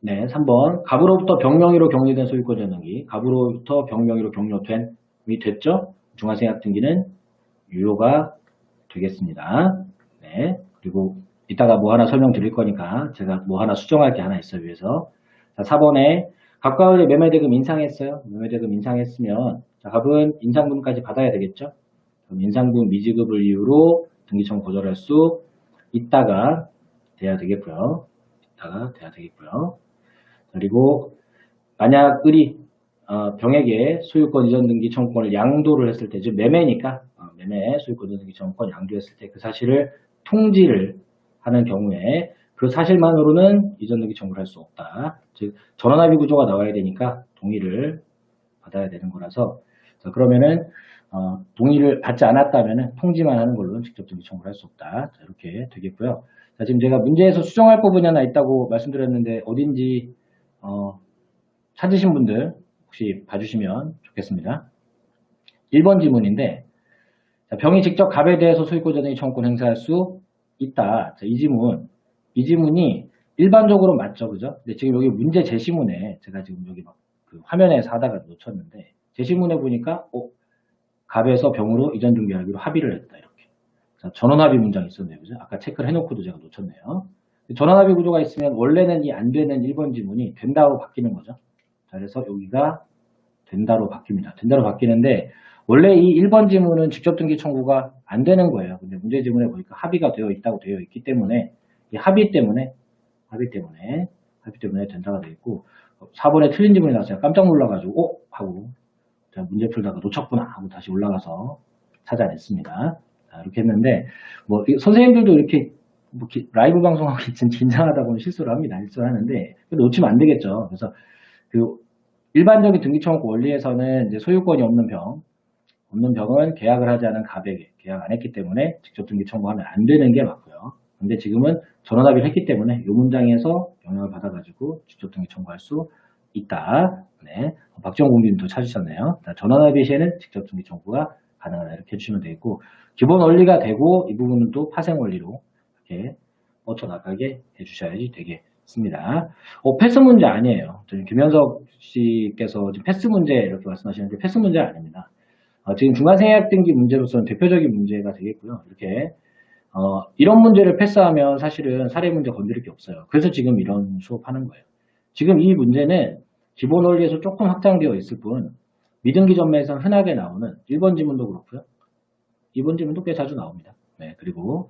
네, 3번. 갑으로부터 병명의로 격리된 소유권 전등기. 갑으로부터 병명의로 격려된 이 됐죠? 중간생략 등기는 유효가 되겠습니다. 네. 그리고 이따가 뭐 하나 설명드릴 거니까 제가 뭐 하나 수정할 게 하나 있어요, 위에서. 자, 4번에 갑과 을의 매매대금 인상했어요. 매매대금 인상했으면 자, 갑은 인상분까지 받아야 되겠죠? 그럼 인상분 미지급을 이유로 등기청 거절할 수 있다가 돼야 되겠고요. 그리고 만약 을이 병에게 소유권 이전 등기 청구권을 양도를 했을 때, 즉 매매니까 매매 소유권 이전 등기 청구권 양도했을 때 그 사실을 통지를 하는 경우에 그 사실만으로는 이전 등기 청구를 할 수 없다. 즉 전원합의 구조가 나와야 되니까 동의를 받아야 되는 거라서 자, 그러면은 동의를 받지 않았다면은 통지만 하는 걸로는 직접 등기 청구를 할 수 없다. 자, 이렇게 되겠고요. 자, 지금 제가 문제에서 수정할 부분이 하나 있다고 말씀드렸는데 어딘지 찾으신 분들 혹시 봐주시면 좋겠습니다. 1번 지문인데 자, 병이 직접 갑에 대해서 소유권 전등기 청구권 행사할 수 있다. 자, 이 지문이 일반적으로 맞죠, 그죠? 근데 지금 여기 문제 제시문에 제가 지금 여기 막 그 화면에서 하다가 놓쳤는데 제시문에 보니까 갑에서 병으로 이전 등기하기로 합의를 했다 이렇게. 자, 전원합의 문장이 있었네요, 그죠? 아까 체크를 해놓고도 제가 놓쳤네요. 전원합의 구조가 있으면 원래는 이 안 되는 1번 지문이 된다로 바뀌는 거죠. 자, 그래서 여기가 된다로 바뀝니다. 된다로 바뀌는데 원래 이 1번 지문은 직접 등기 청구가 안 되는 거예요. 근데 문제 지문에 보니까 합의가 되어 있다고 되어 있기 때문에 이 합의 때문에 된다가 되어 있고 4번에 틀린 지문이 나서 제가 깜짝 놀라가지고 하고 제가 문제 풀다가 놓쳤구나 하고 다시 올라가서 찾아냈습니다. 자, 이렇게 했는데 뭐 선생님들도 이렇게 뭐 라이브 방송하고 긴장하다 보면 실수를 합니다. 실수를 하는데 놓치면 안 되겠죠. 그래서 그 일반적인 등기청구 원리에서는 이제 소유권이 없는 병, 없는 병은 계약을 하지 않은 갑에게 계약 안 했기 때문에 직접 등기 청구하면 안 되는 게 맞고요. 근데 지금은 전원합의를 했기 때문에 이 문장에서 영향을 받아가지고 직접 등기 청구할 수 있다. 네. 박지원 공주님도 찾으셨네요. 전원합의 시에는 직접 등기 청구가 가능하다. 이렇게 해주시면 되겠고, 기본 원리가 되고 이 부분은 또 파생 원리로 이렇게 뻗쳐나가게 해주셔야지 되겠습니다. 패스 문제 아니에요. 김현석 씨께서 지금 패스 문제 이렇게 말씀하시는데 패스 문제 아닙니다. 지금 중간생약 등기 문제로서는 대표적인 문제가 되겠고요. 이렇게 이런 문제를 패스하면 사실은 사례 문제 건드릴 게 없어요. 그래서 지금 이런 수업하는 거예요. 지금 이 문제는 기본 원리에서 조금 확장되어 있을 뿐 미등기 전매에서 흔하게 나오는 1번 지문도 그렇고요. 2번 지문도 꽤 자주 나옵니다. 네, 그리고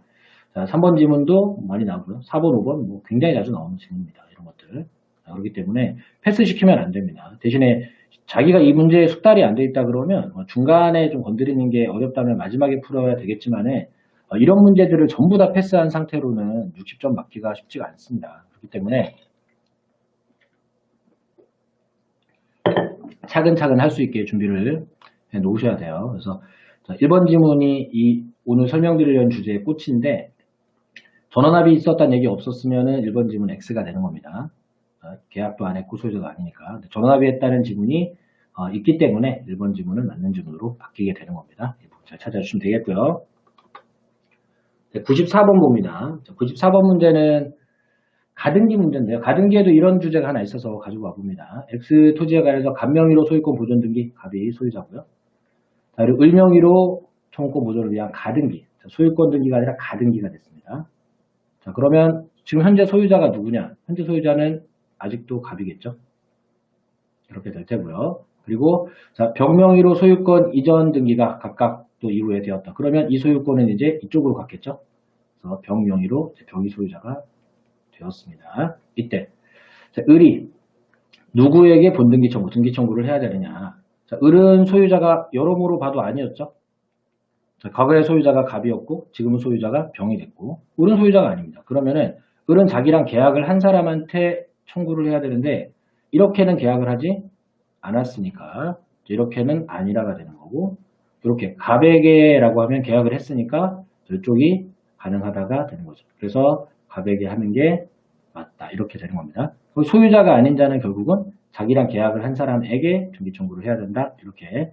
자, 3번 지문도 많이 나오고요. 4번, 5번 뭐 굉장히 자주 나오는 지문입니다. 이런 것들. 그렇기 때문에 패스시키면 안 됩니다. 대신에 자기가 이 문제에 숙달이 안 돼 있다 그러면 중간에 좀 건드리는 게 어렵다면 마지막에 풀어야 되겠지만은 이런 문제들을 전부 다 패스한 상태로는 60점 맞기가 쉽지가 않습니다. 그렇기 때문에 차근차근 할 수 있게 준비를 해 놓으셔야 돼요. 그래서 1번 지문이 오늘 설명드리려는 주제의 꽃인데 전원합이 있었다는 얘기 없었으면은 1번 지문 X가 되는 겁니다. 계약도 안 했고 소유자도 아니니까. 전원합의 했다는 지문이 있기 때문에 1번 지문은 맞는 지문으로 바뀌게 되는 겁니다. 이 부분 잘 찾아주시면 되겠고요. 94번 봅니다. 94번 문제는 가등기 문제인데요. 가등기에도 이런 주제가 하나 있어서 가지고 와봅니다. X 토지에 관해서 갑명의로 소유권 보존 등기, 갑이 소유자고요. 자, 그리고 을명의로 청구권 보존을 위한 가등기, 소유권 등기가 아니라 가등기가 됐습니다. 자, 그러면 지금 현재 소유자가 누구냐? 현재 소유자는 아직도 갑이겠죠. 이렇게 될 테고요. 그리고 자, 병명의로 소유권 이전 등기가 각각 또 이후에 되었다. 그러면 이 소유권은 이제 이쪽으로 갔겠죠. 그래서 병명의로 병이 소유자가 되었습니다. 이때 자, 을이 누구에게 본등기 청구, 등기 청구를 해야 되느냐? 자, 을은 소유자가 여러모로 봐도 아니었죠. 자, 과거의 소유자가 갑이었고 지금은 소유자가 병이 됐고 을은 소유자가 아닙니다. 그러면은 을은 자기랑 계약을 한 사람한테 청구를 해야 되는데 이렇게는 계약을 하지 않았으니까 이렇게는 아니라가 되는 거고 이렇게 갑에게라고 하면 계약을 했으니까 이쪽이 가능하다가 되는 거죠. 그래서 갑에게 하는 게 맞다 이렇게 되는 겁니다. 소유자가 아닌 자는 결국은 자기랑 계약을 한 사람에게 등기 청구를 해야 된다 이렇게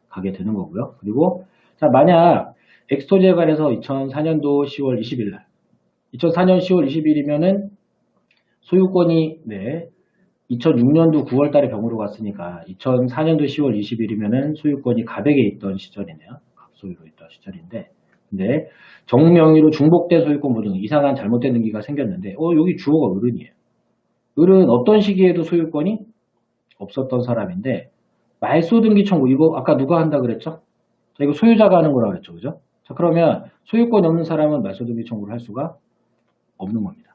가게 되는 거고요. 그리고 자, 만약 엑스토지에 관해서 2004년도 10월 20일 날 2004년 10월 20일이면은 소유권이 2006년도 9월 달에 병으로 갔으니까 2004년도 10월 20일이면은 소유권이 갑에게 있던 시절이네요. 갑소유로 있던 시절인데 근데 정명의로 중복된 소유권 보존 이상한 잘못된 등기가 생겼는데 여기 주어가 을은이에요. 을은 어떤 시기에도 소유권이 없었던 사람인데 말소 등기 청구 이거 아까 누가 한다 그랬죠? 자, 이거 소유자가 하는 거라고 했죠. 그죠? 자, 그러면 소유권이 없는 사람은 말소 등기 청구를 할 수가 없는 겁니다.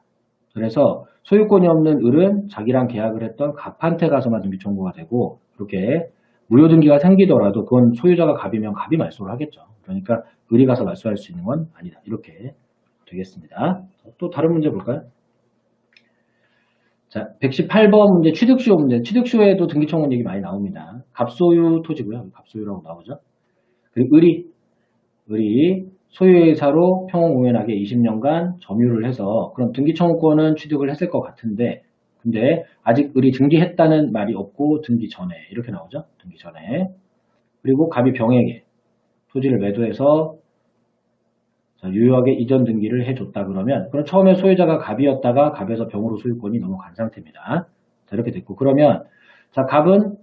그래서 소유권이 없는 을은 자기랑 계약을 했던 갑한테 가서만 등기 청구가 되고 그렇게 무효 등기가 생기더라도 그건 소유자가 갑이면 갑이 말소를 하겠죠. 그러니까 을이 가서 말소할 수 있는 건 아니다. 이렇게 되겠습니다. 또 다른 문제 볼까요? 자, 118번 문제 취득시효 문제. 취득시효에도 등기 청구 얘기 많이 나옵니다. 갑소유 토지고요. 갑소유라고 나오죠. 그리고 을이 소유의사로 평온공연하게 20년간 점유를 해서 그럼 등기 청구권은 취득을 했을 것 같은데 근데 아직 을이 등기했다는 말이 없고 등기 전에 이렇게 나오죠. 등기 전에. 그리고 갑이 병에게 토지를 매도해서 유효하게 이전 등기를 해줬다 그러면 그럼 처음에 소유자가 갑이었다가 갑에서 병으로 소유권이 넘어간 상태입니다. 자, 이렇게 됐고 그러면 자 갑은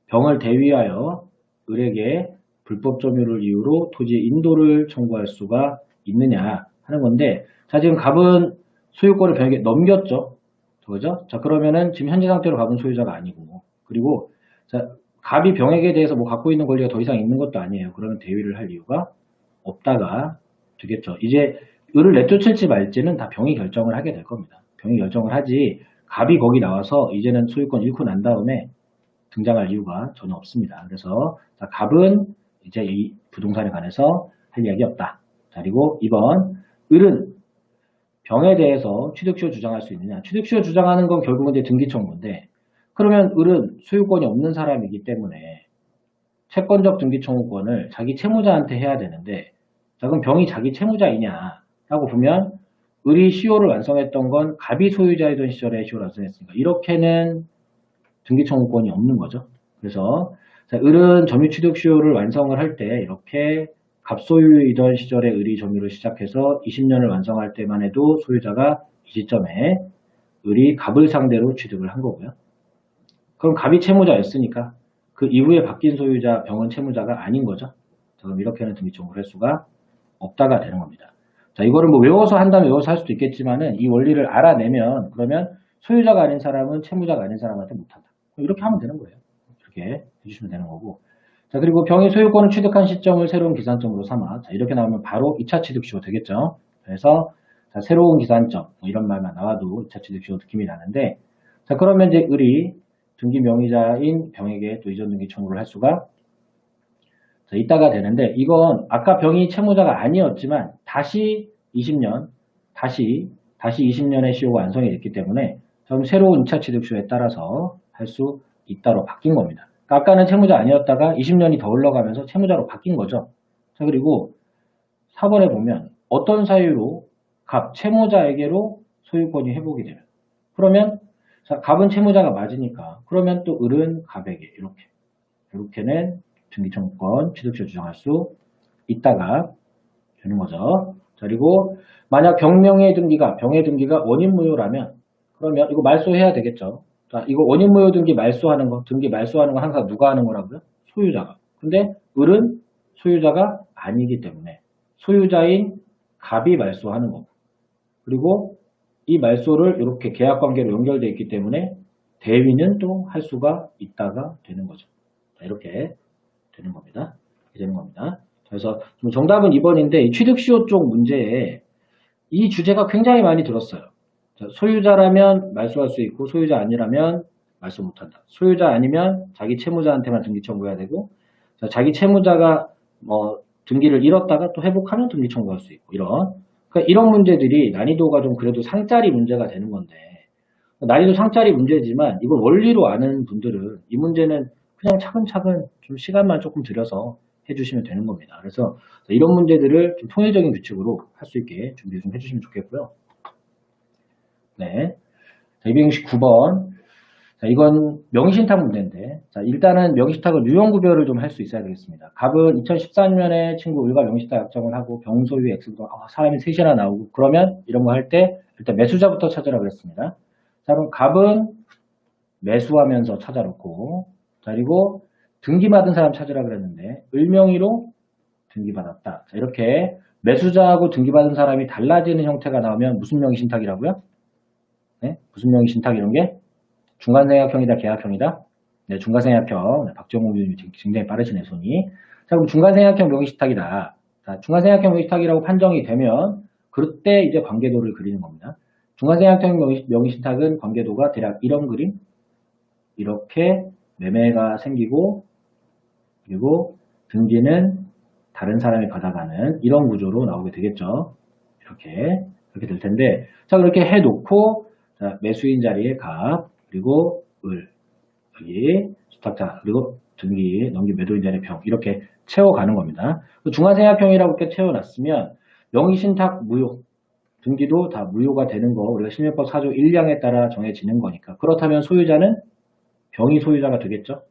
병을 대위하여 을에게 불법 점유를 이유로 토지의 인도를 청구할 수가 있느냐 하는 건데 자 지금 갑은 소유권을 병에게 넘겼죠. 그죠? 자 그러면은 지금 현재 상태로 갑은 소유자가 아니고 그리고 자 갑이 병에게 대해서 뭐 갖고 있는 권리가 더 이상 있는 것도 아니에요. 그러면 대위를 할 이유가 없다가 되겠죠. 이제 을을 내쫓을지 말지는 다 병이 결정을 하게 될 겁니다. 병이 결정을 하지 갑이 거기 나와서 이제는 소유권 잃고 난 다음에 등장할 이유가 전혀 없습니다. 그래서 자, 갑은 이제 이 부동산에 관해서 할 이야기 없다. 자, 그리고 2번 을은 병에 대해서 취득시효 주장할 수 있느냐. 취득시효 주장하는 건 결국은 이제 등기 청구인데 그러면 을은 소유권이 없는 사람이기 때문에 채권적 등기 청구권을 자기 채무자한테 해야 되는데, 자, 그럼 병이 자기 채무자이냐라고 보면 을이 시효를 완성했던 건 갑이 소유자이던 시절에 시효를 완성했으니까 이렇게는 등기 청구권이 없는 거죠. 그래서 자, 을은 점유취득 시효를 완성을 할 때 이렇게 갑소유이던 시절에 을이 점유를 시작해서 20년을 완성할 때만 해도 소유자가 이 시점에 을이 갑을 상대로 취득을 한 거고요. 그럼 갑이 채무자였으니까 그 이후에 바뀐 소유자 병은 채무자가 아닌 거죠. 자, 그럼 이렇게는 등기 청구를 할 수가 없다가 되는 겁니다. 자, 이거를 뭐 외워서 한다면 외워서 할 수도 있겠지만은 이 원리를 알아내면 그러면 소유자가 아닌 사람은 채무자가 아닌 사람한테 못한다. 이렇게 하면 되는 거예요. 이렇게 해주시면 되는 거고. 자, 그리고 병이 소유권을 취득한 시점을 새로운 기산점으로 삼아. 자, 이렇게 나오면 바로 2차 취득시효 되겠죠. 그래서 자, 새로운 기산점 뭐 이런 말만 나와도 2차 취득시효 느낌이 나는데, 자, 그러면 이제 을이 등기 명의자인 병에게 또 이전 등기 청구를 할 수가 자, 있다가 되는데, 이건 아까 병이 채무자가 아니었지만 다시 20년, 다시 20년의 시효가 완성이 됐기 때문에 그럼 새로운 2차 취득시효에 따라서 할 수 있다로 바뀐 겁니다. 그러니까 아까는 채무자 아니었다가 20년이 더 흘러가면서 채무자로 바뀐 거죠. 자, 그리고 4번에 보면 어떤 사유로 갑 채무자에게로 소유권이 회복이 되면 그러면 자, 갑은 채무자가 맞으니까 그러면 또 을은 갑에게 이렇게는 등기청구권 취득시효 주장할 수 있다가 되는 거죠. 자, 그리고 만약 병의 등기가 원인무효라면 그러면 이거 말소해야 되겠죠. 자, 이거 원인무효 등기 말소하는 거, 등기 말소하는 거 항상 누가 하는 거라고요? 소유자가. 근데 을은 소유자가 아니기 때문에 소유자인 갑이 말소하는 거고. 그리고 이 말소를 이렇게 계약관계로 연결되어 있기 때문에 대위는 또 할 수가 있다가 되는 거죠. 자, 이렇게 되는 겁니다. 되는 겁니다. 그래서 정답은 2번인데 이 취득시효 쪽 문제에 이 주제가 굉장히 많이 들었어요. 자, 소유자라면 말소할 수 있고 소유자 아니라면 말소 못한다. 소유자 아니면 자기 채무자한테만 등기 청구해야 되고 자, 자기 채무자가 뭐 등기를 잃었다가 또 회복하면 등기 청구할 수 있고 그러니까 이런 문제들이 난이도가 좀 그래도 상짜리 문제가 되는 건데 난이도 상짜리 문제지만 이걸 원리로 아는 분들은 이 문제는 그냥 차근차근 좀 시간만 조금 들여서 해주시면 되는 겁니다. 그래서 이런 문제들을 좀 통일적인 규칙으로 할 수 있게 준비 좀 해주시면 좋겠고요. 네. 자, 269번. 자, 이건 명의신탁 문제인데, 자, 일단은 명의신탁은 유형구별을 좀 할 수 있어야 되겠습니다. 갑은 2014년에 친구 을과 명의신탁 약정을 하고 병소유의 X도 사람이 셋이나 나오고, 그러면 이런 거 할 때 일단 매수자부터 찾으라 그랬습니다. 자, 그럼 갑은 매수하면서 찾아놓고, 자, 그리고 등기받은 사람 찾으라 그랬는데, 을명의로 등기받았다. 자, 이렇게 매수자하고 등기받은 사람이 달라지는 형태가 나오면 무슨 명의신탁이라고요? 네? 무슨 명의신탁 이런 게? 중간생략형이다, 계약형이다? 네, 중간생략형. 네, 박정우 교수님이 굉장히 빠르시네, 손이. 자, 그럼 중간생략형 명의신탁이다. 자, 중간생략형 명의신탁이라고 판정이 되면, 그때 이제 관계도를 그리는 겁니다. 중간생략형 명의신탁은 관계도가 대략 이런 그림, 이렇게 매매가 생기고, 그리고 등기는 다른 사람이 받아가는 이런 구조로 나오게 되겠죠. 이렇게 될 텐데, 자, 그렇게 해놓고, 자, 매수인 자리에 갑, 그리고 을, 여기 수탁자, 그리고 등기, 넘기 매도인 자리에 병, 이렇게 채워가는 겁니다. 중간생략형이라고 이렇게 채워놨으면, 명의신탁 무효, 등기도 다 무효가 되는 거, 우리가 실명법 4조 1량에 따라 정해지는 거니까. 그렇다면 소유자는 병이 소유자가 되겠죠?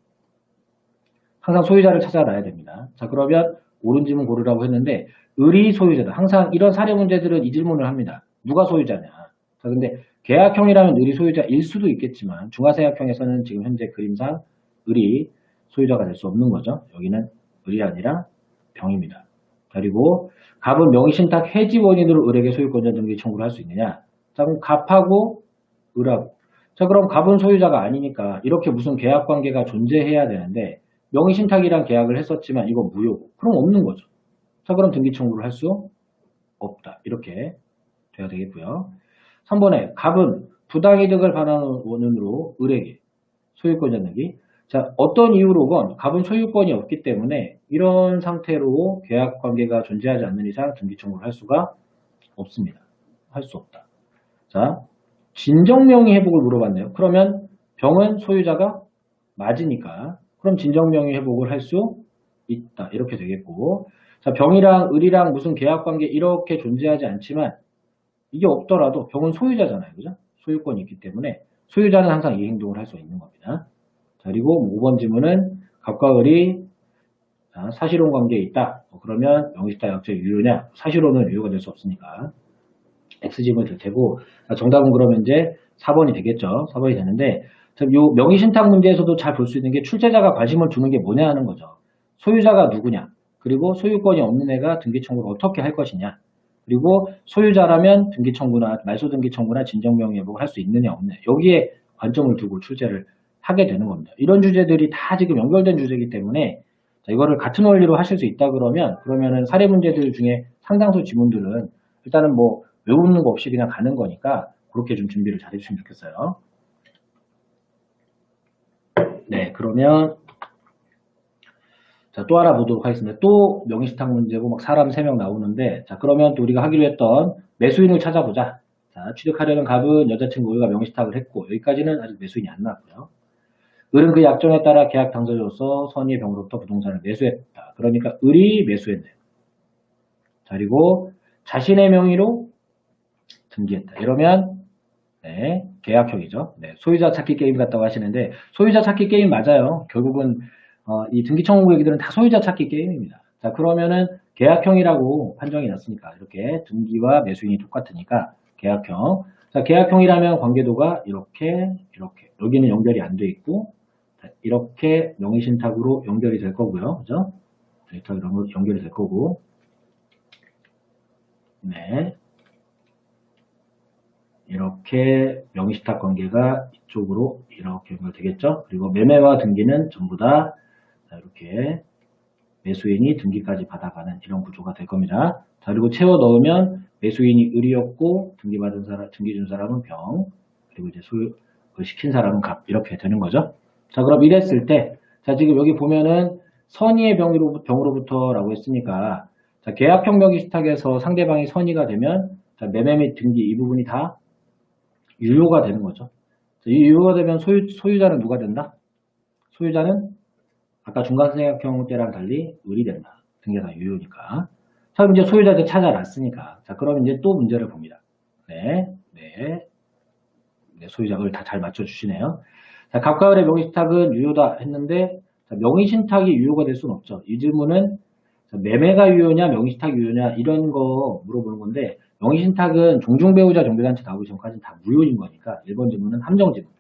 항상 소유자를 찾아놔야 됩니다. 자, 그러면 옳은 질문 고르라고 했는데, 을이 소유자다. 항상 이런 사례 문제들은 이 질문을 합니다. 누가 소유자냐? 자, 근데 계약형이라면 을이 소유자일 수도 있겠지만 중간생략형에서는 지금 현재 그림상 을이 소유자가 될 수 없는 거죠. 여기는 을이 아니라 병입니다. 그리고 갑은 명의신탁 해지 원인으로 을에게 소유권자 등기 청구를 할 수 있느냐? 자, 그럼 갑하고 을하고. 자, 그럼 갑은 소유자가 아니니까 이렇게 무슨 계약관계가 존재해야 되는데 명의신탁이랑 계약을 했었지만 이거 무효고. 그럼 없는 거죠. 자, 그럼 등기 청구를 할 수 없다. 이렇게 돼야 되겠고요. 3번에 갑은 부당이득을 반환하는 원인으로 을에게 소유권자 등기. 자, 어떤 이유로건 갑은 소유권이 없기 때문에 이런 상태로 계약관계가 존재하지 않는 이상 등기 청구를 할 수가 없습니다. 할 수 없다. 자, 진정명의 회복을 물어봤네요. 그러면 병은 소유자가 맞으니까 그럼 진정명의 회복을 할 수 있다. 이렇게 되겠고. 자, 병이랑 을이랑 무슨 계약관계 이렇게 존재하지 않지만 이게 없더라도 병은 소유자잖아요. 그죠? 소유권이 있기 때문에 소유자는 항상 이 행동을 할 수 있는 겁니다. 자, 그리고 5번 질문은 갑과 을이 사실혼 관계에 있다. 그러면 명의신탁 약정 유효냐? 사실혼은 유효가 될 수 없으니까 X집은 될 테고, 정답은 그러면 이제 4번이 되겠죠. 4번이 되는데, 요 명의신탁 문제에서도 잘 볼 수 있는 게 출제자가 관심을 두는 게 뭐냐 하는 거죠. 소유자가 누구냐, 그리고 소유권이 없는 애가 등기청구를 어떻게 할 것이냐, 그리고 소유자라면 등기청구나 말소등기청구나 진정명의회복을 할 수 있느냐 없느냐, 여기에 관점을 두고 출제를 하게 되는 겁니다. 이런 주제들이 다 지금 연결된 주제이기 때문에 이거를 같은 원리로 하실 수 있다 그러면은 사례 문제들 중에 상당수 지문들은 일단은 뭐 외우는 거 없이 그냥 가는 거니까 그렇게 좀 준비를 잘 해주시면 좋겠어요. 네, 그러면 자, 또 하나 보도록 하겠습니다. 또 명의신탁 문제고 막 사람 3명 나오는데, 자, 그러면 또 우리가 하기로 했던 매수인을 찾아보자. 자, 취득하려는 갑은 여자친구 O가 명의신탁을 했고, 여기까지는 아직 매수인이 안 나왔고요. 을은 그 약정에 따라 계약 당사자로서 선의의 병으로부터 부동산을 매수했다. 그러니까 을이 매수했네요. 자, 그리고 자신의 명의로 등기했다. 이러면 네, 계약형이죠. 네, 소유자 찾기 게임 같다고 하시는데 소유자 찾기 게임 맞아요. 결국은 이 등기청구 얘기들은 다 소유자 찾기 게임입니다. 자, 그러면은 계약형이라고 판정이 났으니까 이렇게 등기와 매수인이 똑같으니까 계약형. 자, 계약형이라면 관계도가 이렇게 여기는 연결이 안 돼 있고 이렇게 명의신탁으로 연결이 될 거고요. 그죠? 데이터로 연결이 될 거고. 네. 이렇게 명의신탁 관계가 이쪽으로 이렇게 연결되겠죠. 그리고 매매와 등기는 전부 다 이렇게 매수인이 등기까지 받아가는 이런 구조가 될 겁니다. 자, 그리고 채워 넣으면 매수인이 을이었고 등기 준 사람은 병, 그리고 이제 시킨 사람은 갑, 이렇게 되는 거죠. 자, 그럼 이랬을 때, 자, 지금 여기 보면은 선의의 병으로부터라고 했으니까, 자, 계약형 명의신탁에서 상대방이 선의가 되면, 자, 매매 및 등기 이 부분이 다 유효가 되는 거죠. 자, 이 유효가 되면 소유자는 누가 된다? 소유자는 아까 중간계약형 때랑 달리 을이 된다. 등기가 다 유효니까. 자, 그럼 이제 소유자들 찾아놨으니까. 자, 그럼 이제 또 문제를 봅니다. 네, 소유자 을 다 잘 맞춰주시네요. 자, 갑과 을의 명의신탁은 유효다 했는데, 자, 명의신탁이 유효가 될 수는 없죠. 이 질문은 자, 매매가 유효냐, 명의신탁이 유효냐, 이런 거 물어보는 건데, 명의신탁은 종중배우자, 종배단체 나오기 전까지는 다 무효인 거니까, 1번 질문은 함정질문.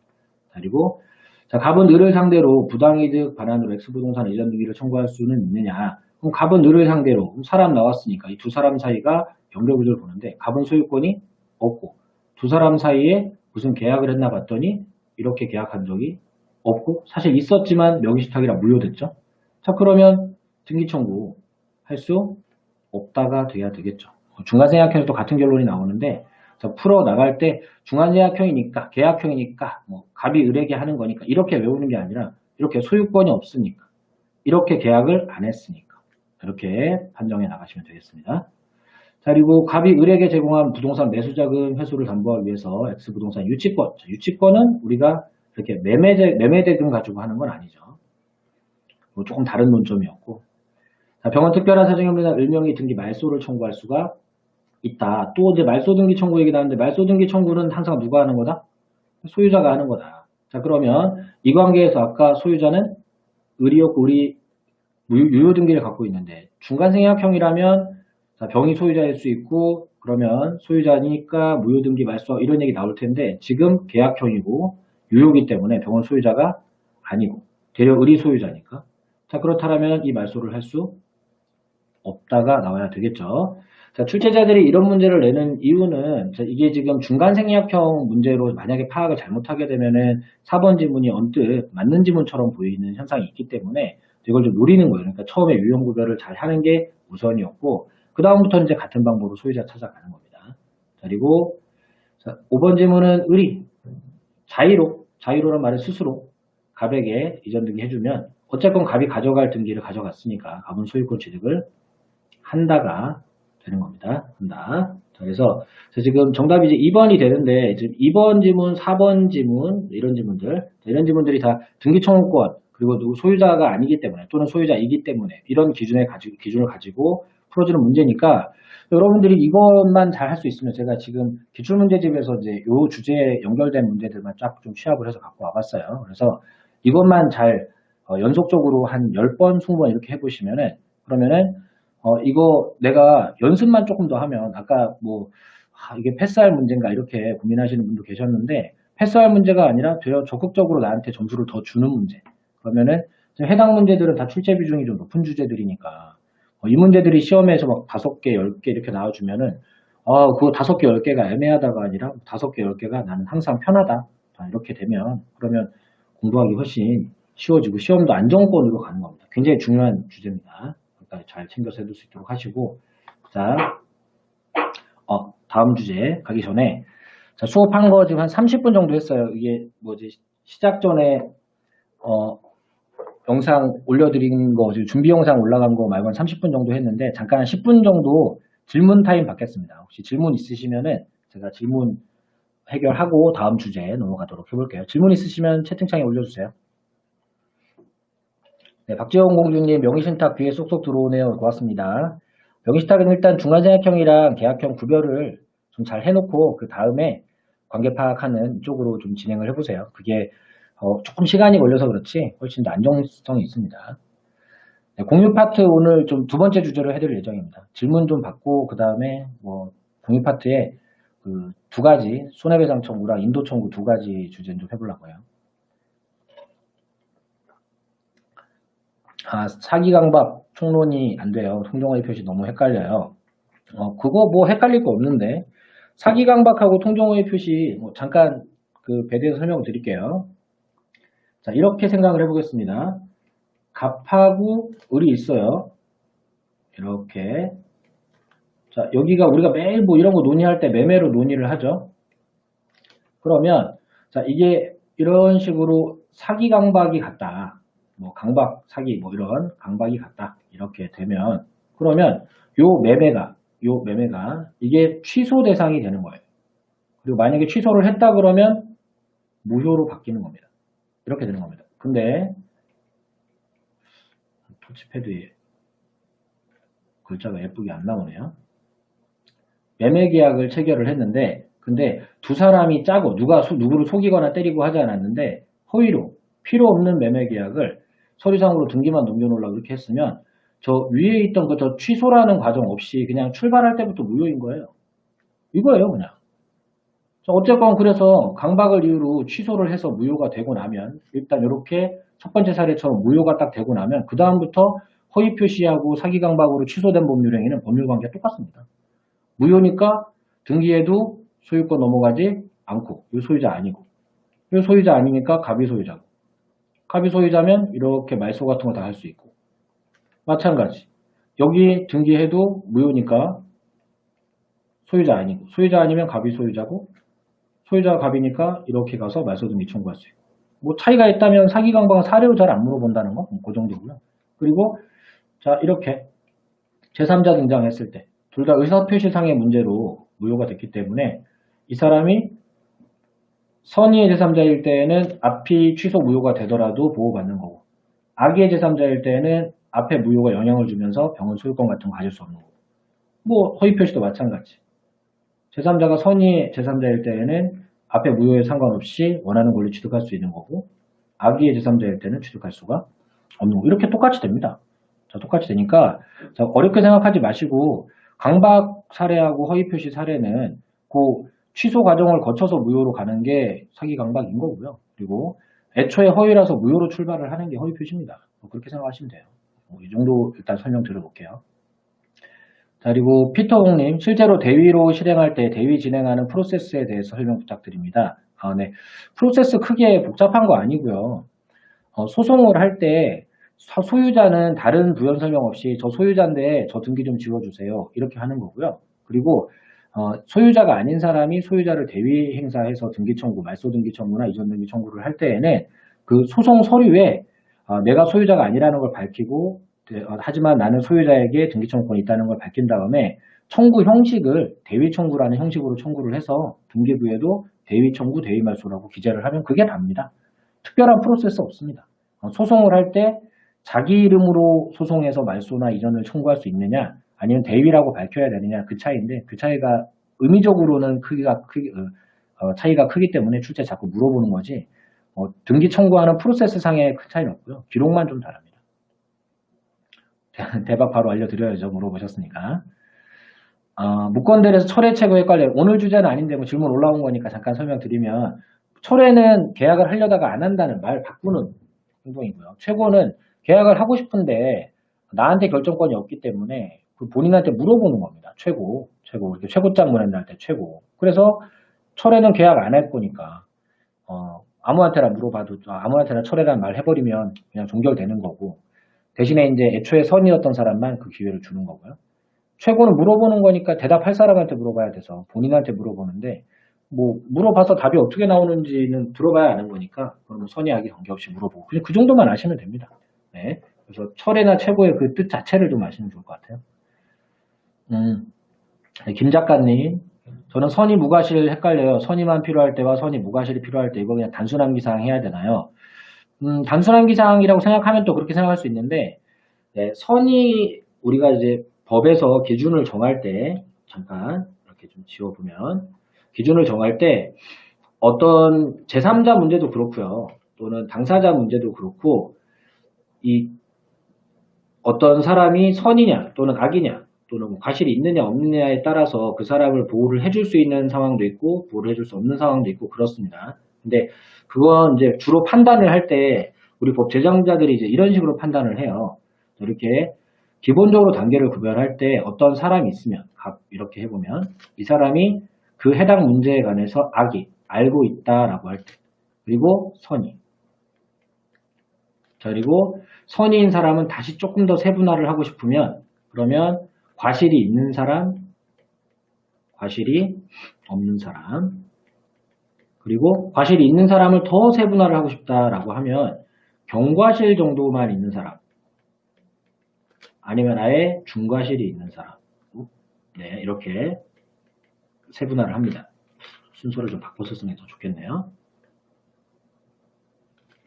그리고, 자, 갑은 을을 상대로 부당이득 반환으로 X부동산 이전 등기를 청구할 수는 있느냐. 그럼 갑은 을을 상대로, 사람 나왔으니까 이 두 사람 사이가 연결구조를 보는데, 갑은 소유권이 없고, 두 사람 사이에 무슨 계약을 했나 봤더니, 이렇게 계약한 적이 없고, 사실 있었지만 명의신탁이라 무효됐죠. 자, 그러면 등기청구 할 수 없다가 돼야 되겠죠. 중간생약형에서도 같은 결론이 나오는데, 자, 풀어 나갈 때 중간생약형이니까, 계약형이니까, 뭐 갑이 을에게 하는 거니까 이렇게 외우는 게 아니라 이렇게 소유권이 없으니까, 이렇게 계약을 안 했으니까 이렇게 판정해 나가시면 되겠습니다. 자, 그리고 갑이 을에게 제공한 부동산 매수자금 회수를 담보하기 위해서 X부동산 유치권. 자, 유치권은 우리가 이렇게 매매대금 가지고 하는 건 아니죠. 뭐 조금 다른 논점이었고. 자, 병은 특별한 사정에 의한 을명의 등기 말소를 청구할 수가 있다. 또 이제 말소 등기 청구 얘기 나왔는데 말소 등기 청구는 항상 누가 하는 거다? 소유자가 하는 거다. 자, 그러면 이 관계에서 아까 소유자는 을이었고 을이 유효 등기를 갖고 있는데 중간생약형이라면 자, 병이 소유자일 수 있고 그러면 소유자니까 무효 등기 말소 이런 얘기 나올 텐데 지금 계약형이고 유효이기 때문에 병은 소유자가 아니고 되려 을이 소유자니까. 자, 그렇다면 이 말소를 할 수 없다가 나와야 되겠죠. 자, 출제자들이 이런 문제를 내는 이유는 자, 이게 지금 중간생략형 문제로 만약에 파악을 잘못하게 되면은 4번 지문이 언뜻 맞는 지문처럼 보이는 현상이 있기 때문에 이걸 좀 노리는 거예요. 그러니까 처음에 유형 구별을 잘 하는 게 우선이었고 그 다음부터는 이제 같은 방법으로 소유자 찾아가는 겁니다. 자, 그리고 자, 5번 질문은 을이 자의로란 말은 스스로 갑에게 이전 등기 해주면 어쨌건 갑이 가져갈 등기를 가져갔으니까 갑은 소유권 취득을 한다가 되는 겁니다. 한다. 자, 그래서 지금 정답이 이제 2번이 되는데 지금 2번 지문, 4번 지문 이런 지문들이 다 등기 청구권 그리고 누구 소유자가 아니기 때문에 또는 소유자이기 때문에 이런 기준을 가지고 풀어주는 문제니까 여러분들이 이것만 잘 할 수 있으면 제가 지금 기출문제집에서 이제 요 주제에 연결된 문제들만 쫙 좀 취합을 해서 갖고 와봤어요. 그래서 이것만 잘 연속적으로 한 10번, 20번 이렇게 해보시면은 그러면은 이거 내가 연습만 조금 더 하면 아까 뭐 이게 패스할 문제인가 이렇게 고민하시는 분도 계셨는데 패스할 문제가 아니라 되려 적극적으로 나한테 점수를 더 주는 문제. 그러면은 해당 문제들은 다 출제 비중이 좀 높은 주제들이니까 이 문제들이 시험에서 막 5개, 10개 이렇게 나와주면은 그거 5개, 10개가 애매하다가 아니라 5개, 10개가 나는 항상 편하다. 이렇게 되면 그러면 공부하기 훨씬 쉬워지고 시험도 안정권으로 가는 겁니다. 굉장히 중요한 주제입니다. 그러니까 잘 챙겨서 해둘 수 있도록 하시고 자, 다음 주제 가기 전에 자, 수업한 거 지금 한 30분 정도 했어요. 이게 뭐지 시작 전에 영상 올려드린 거 지금 준비 영상 올라간 거 말고 한 30분 정도 했는데 잠깐 한 10분 정도 질문 타임 받겠습니다. 혹시 질문 있으시면은 제가 질문 해결하고 다음 주제에 넘어가도록 해볼게요. 질문 있으시면 채팅창에 올려주세요. 네, 박지원 공주님 명의신탁 귀에 쏙쏙 들어오네요. 고맙습니다. 명의신탁은 일단 중간재학형이랑 계약형 구별을 좀 잘 해놓고 그 다음에 관계 파악하는 이쪽으로 좀 진행을 해보세요. 그게 조금 시간이 걸려서 그렇지 훨씬 더 안정성이 있습니다. 네, 공유 파트 오늘 좀 두 번째 주제로 해드릴 예정입니다. 질문 좀 받고 그 다음에 뭐 공유 파트에 그 두 가지 손해배상 청구랑 인도 청구 두 가지 주제는 좀 해보려고요. 사기강박 총론이 안 돼요. 통정허위 표시 너무 헷갈려요. 그거 뭐 헷갈릴 거 없는데 사기강박하고 통정허위 표시 뭐 잠깐 그 배대해서 설명을 드릴게요. 자, 이렇게 생각을 해보겠습니다. 갑하고 을이 있어요. 이렇게. 자, 여기가 우리가 매일 뭐 이런 거 논의할 때 매매로 논의를 하죠. 그러면, 자, 이게 이런 식으로 사기강박이 같다. 뭐, 강박, 사기, 뭐 이런 강박이 같다. 이렇게 되면, 그러면 요 매매가, 이게 취소 대상이 되는 거예요. 그리고 만약에 취소를 했다 그러면 무효로 바뀌는 겁니다. 이렇게 되는 겁니다. 근데 터치패드에 글자가 예쁘게 안 나오네요. 매매 계약을 체결을 했는데 근데 두 사람이 짜고 누구를 속이거나 때리고 하지 않았는데 허위로 필요 없는 매매 계약을 서류상으로 등기만 넘겨놓으려고 이렇게 했으면 저 위에 있던 저 취소라는 과정 없이 그냥 출발할 때부터 무효인 거예요. 이거예요 그냥. 어쨌건 그래서 강박을 이유로 취소를 해서 무효가 되고 나면 일단 이렇게 첫 번째 사례처럼 무효가 딱 되고 나면 그 다음부터 허위 표시하고 사기 강박으로 취소된 법률행위는 법률관계가 똑같습니다. 무효니까 등기에도 소유권 넘어가지 않고 이 소유자 아니고 이 소유자 아니니까 갑이 소유자고 갑이 소유자면 이렇게 말소 같은 거 다 할 수 있고 마찬가지 여기 등기해도 무효니까 소유자 아니고 소유자 아니면 갑이 소유자고 소유자가 갑이니까 이렇게 가서 말소등기 청구할 수 있고 뭐 차이가 있다면 사기강박은 사례로 잘 안 물어본다는 거 그 정도고요. 그리고 자 이렇게 제3자 등장했을 때 둘 다 의사표시상의 문제로 무효가 됐기 때문에 이 사람이 선의의 제3자일 때에는 앞이 취소 무효가 되더라도 보호받는 거고 악의의 제3자일 때에는 앞에 무효가 영향을 주면서 병원 소유권 같은 거 가질 수 없는 거고 뭐 허위표시도 마찬가지 제3자가 선의의 제3자일 때에는 앞에 무효에 상관없이 원하는 권리 취득할 수 있는 거고 악의의 제3자일 때는 취득할 수가 없는 거고 이렇게 똑같이 됩니다. 자, 똑같이 되니까 자, 어렵게 생각하지 마시고 강박 사례하고 허위표시 사례는 그 취소 과정을 거쳐서 무효로 가는 게 사기 강박인 거고요. 그리고 애초에 허위라서 무효로 출발을 하는 게 허위표시입니다. 그렇게 생각하시면 돼요. 이 정도 일단 설명 드려볼게요. 자, 그리고 피터공님, 실제로 대위로 실행할 때 대위 진행하는 프로세스에 대해서 설명 부탁드립니다. 네. 프로세스 크게 복잡한 거 아니고요. 소송을 할 때 소유자는 다른 부연 설명 없이 저 소유자인데 저 등기 좀 지워주세요. 이렇게 하는 거고요. 그리고 소유자가 아닌 사람이 소유자를 대위 행사해서 등기 청구, 말소 등기 청구나 이전 등기 청구를 할 때에는 그 소송 서류에 내가 소유자가 아니라는 걸 밝히고 하지만 나는 소유자에게 등기 청구권이 있다는 걸 밝힌 다음에 청구 형식을 대위 청구라는 형식으로 청구를 해서 등기부에도 대위 청구, 대위 말소라고 기재를 하면 그게 답니다. 특별한 프로세스 없습니다. 소송을 할 때 자기 이름으로 소송해서 말소나 이전을 청구할 수 있느냐 아니면 대위라고 밝혀야 되느냐 그 차이인데 그 차이가 의미적으로는 차이가 크기 때문에 출제 자꾸 물어보는 거지 등기 청구하는 프로세스 상의 큰 차이는 없고요. 기록만 좀 다릅니다. 대박 바로 알려드려야죠. 물어보셨으니까. 무건들에서 철회 최고 헷갈려요. 오늘 주제는 아닌데 뭐 질문 올라온 거니까 잠깐 설명드리면 철회는 계약을 하려다가 안 한다는 말 바꾸는 행동이고요. 최고는 계약을 하고 싶은데 나한테 결정권이 없기 때문에 본인한테 물어보는 겁니다. 최고 이렇게 최고장 문안날 때 최고. 그래서 철회는 계약 안 할 거니까 아무한테나 물어봐도 아무한테나 철회란 말 해버리면 그냥 종결되는 거고 대신에 이제 애초에 선이었던 사람만 그 기회를 주는 거고요. 최고는 물어보는 거니까 대답할 사람한테 물어봐야 돼서 본인한테 물어보는데 뭐 물어봐서 답이 어떻게 나오는지는 들어봐야 아는 거니까 그럼 선의하기 관계없이 물어보고 그냥 그 정도만 아시면 됩니다. 네. 그래서 철회나 최고의 그 뜻 자체를 좀 아시면 좋을 것 같아요. 김 작가님, 저는 선의 무과실 헷갈려요. 선의만 필요할 때와 선의 무과실이 필요할 때 이거 그냥 단순한 기사항 해야 되나요? 단순한 기사항이라고 생각하면 또 그렇게 생각할 수 있는데 네, 선의 우리가 이제 법에서 기준을 정할 때 잠깐 이렇게 좀 지워보면 기준을 정할 때 어떤 제3자 문제도 그렇고요. 또는 당사자 문제도 그렇고 이 어떤 사람이 선이냐 또는 악이냐 또는 과실이 있느냐 없느냐에 따라서 그 사람을 보호를 해줄 수 있는 상황도 있고 보호를 해줄 수 없는 상황도 있고 그렇습니다. 근데 그건 이제 주로 판단을 할 때 우리 법 제정자들이 이제 이런 식으로 판단을 해요. 이렇게 기본적으로 단계를 구별할 때 어떤 사람이 있으면 이렇게 해보면 이 사람이 그 해당 문제에 관해서 악이 알고 있다라고 할 때 그리고 선의 그리고 선의인 사람은 다시 조금 더 세분화를 하고 싶으면 그러면 과실이 있는 사람 과실이 없는 사람 그리고 과실이 있는 사람을 더 세분화를 하고 싶다라고 하면 경과실 정도만 있는 사람 아니면 아예 중과실이 있는 사람 네 이렇게 세분화를 합니다. 순서를 좀 바꿨었으면 더 좋겠네요.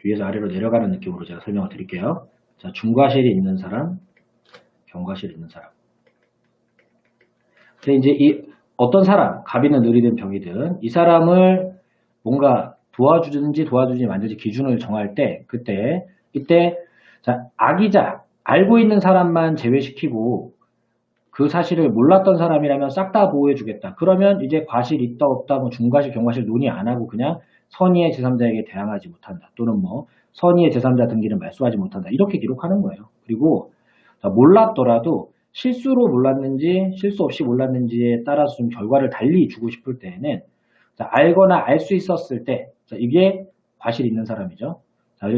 위에서 아래로 내려가는 느낌으로 제가 설명을 드릴게요. 자, 중과실이 있는 사람, 경과실이 있는 사람. 근데 이제 어떤 사람, 갑이든 을이든 병이든 이 사람을 뭔가 도와주든지 도와주지 말든지 기준을 정할 때 이때 자, 악이자 알고 있는 사람만 제외시키고 그 사실을 몰랐던 사람이라면 싹 다 보호해주겠다. 그러면 이제 과실 있다 없다 뭐 중과실 경과실 논의 안 하고 그냥 선의의 제3자에게 대항하지 못한다. 또는 뭐 선의의 제3자 등기는 말소하지 못한다. 이렇게 기록하는 거예요. 그리고 몰랐더라도 실수로 몰랐는지 실수 없이 몰랐는지에 따라서 좀 결과를 달리 주고 싶을 때에는 알거나 알 수 있었을 때 이게 과실 있는 사람이죠.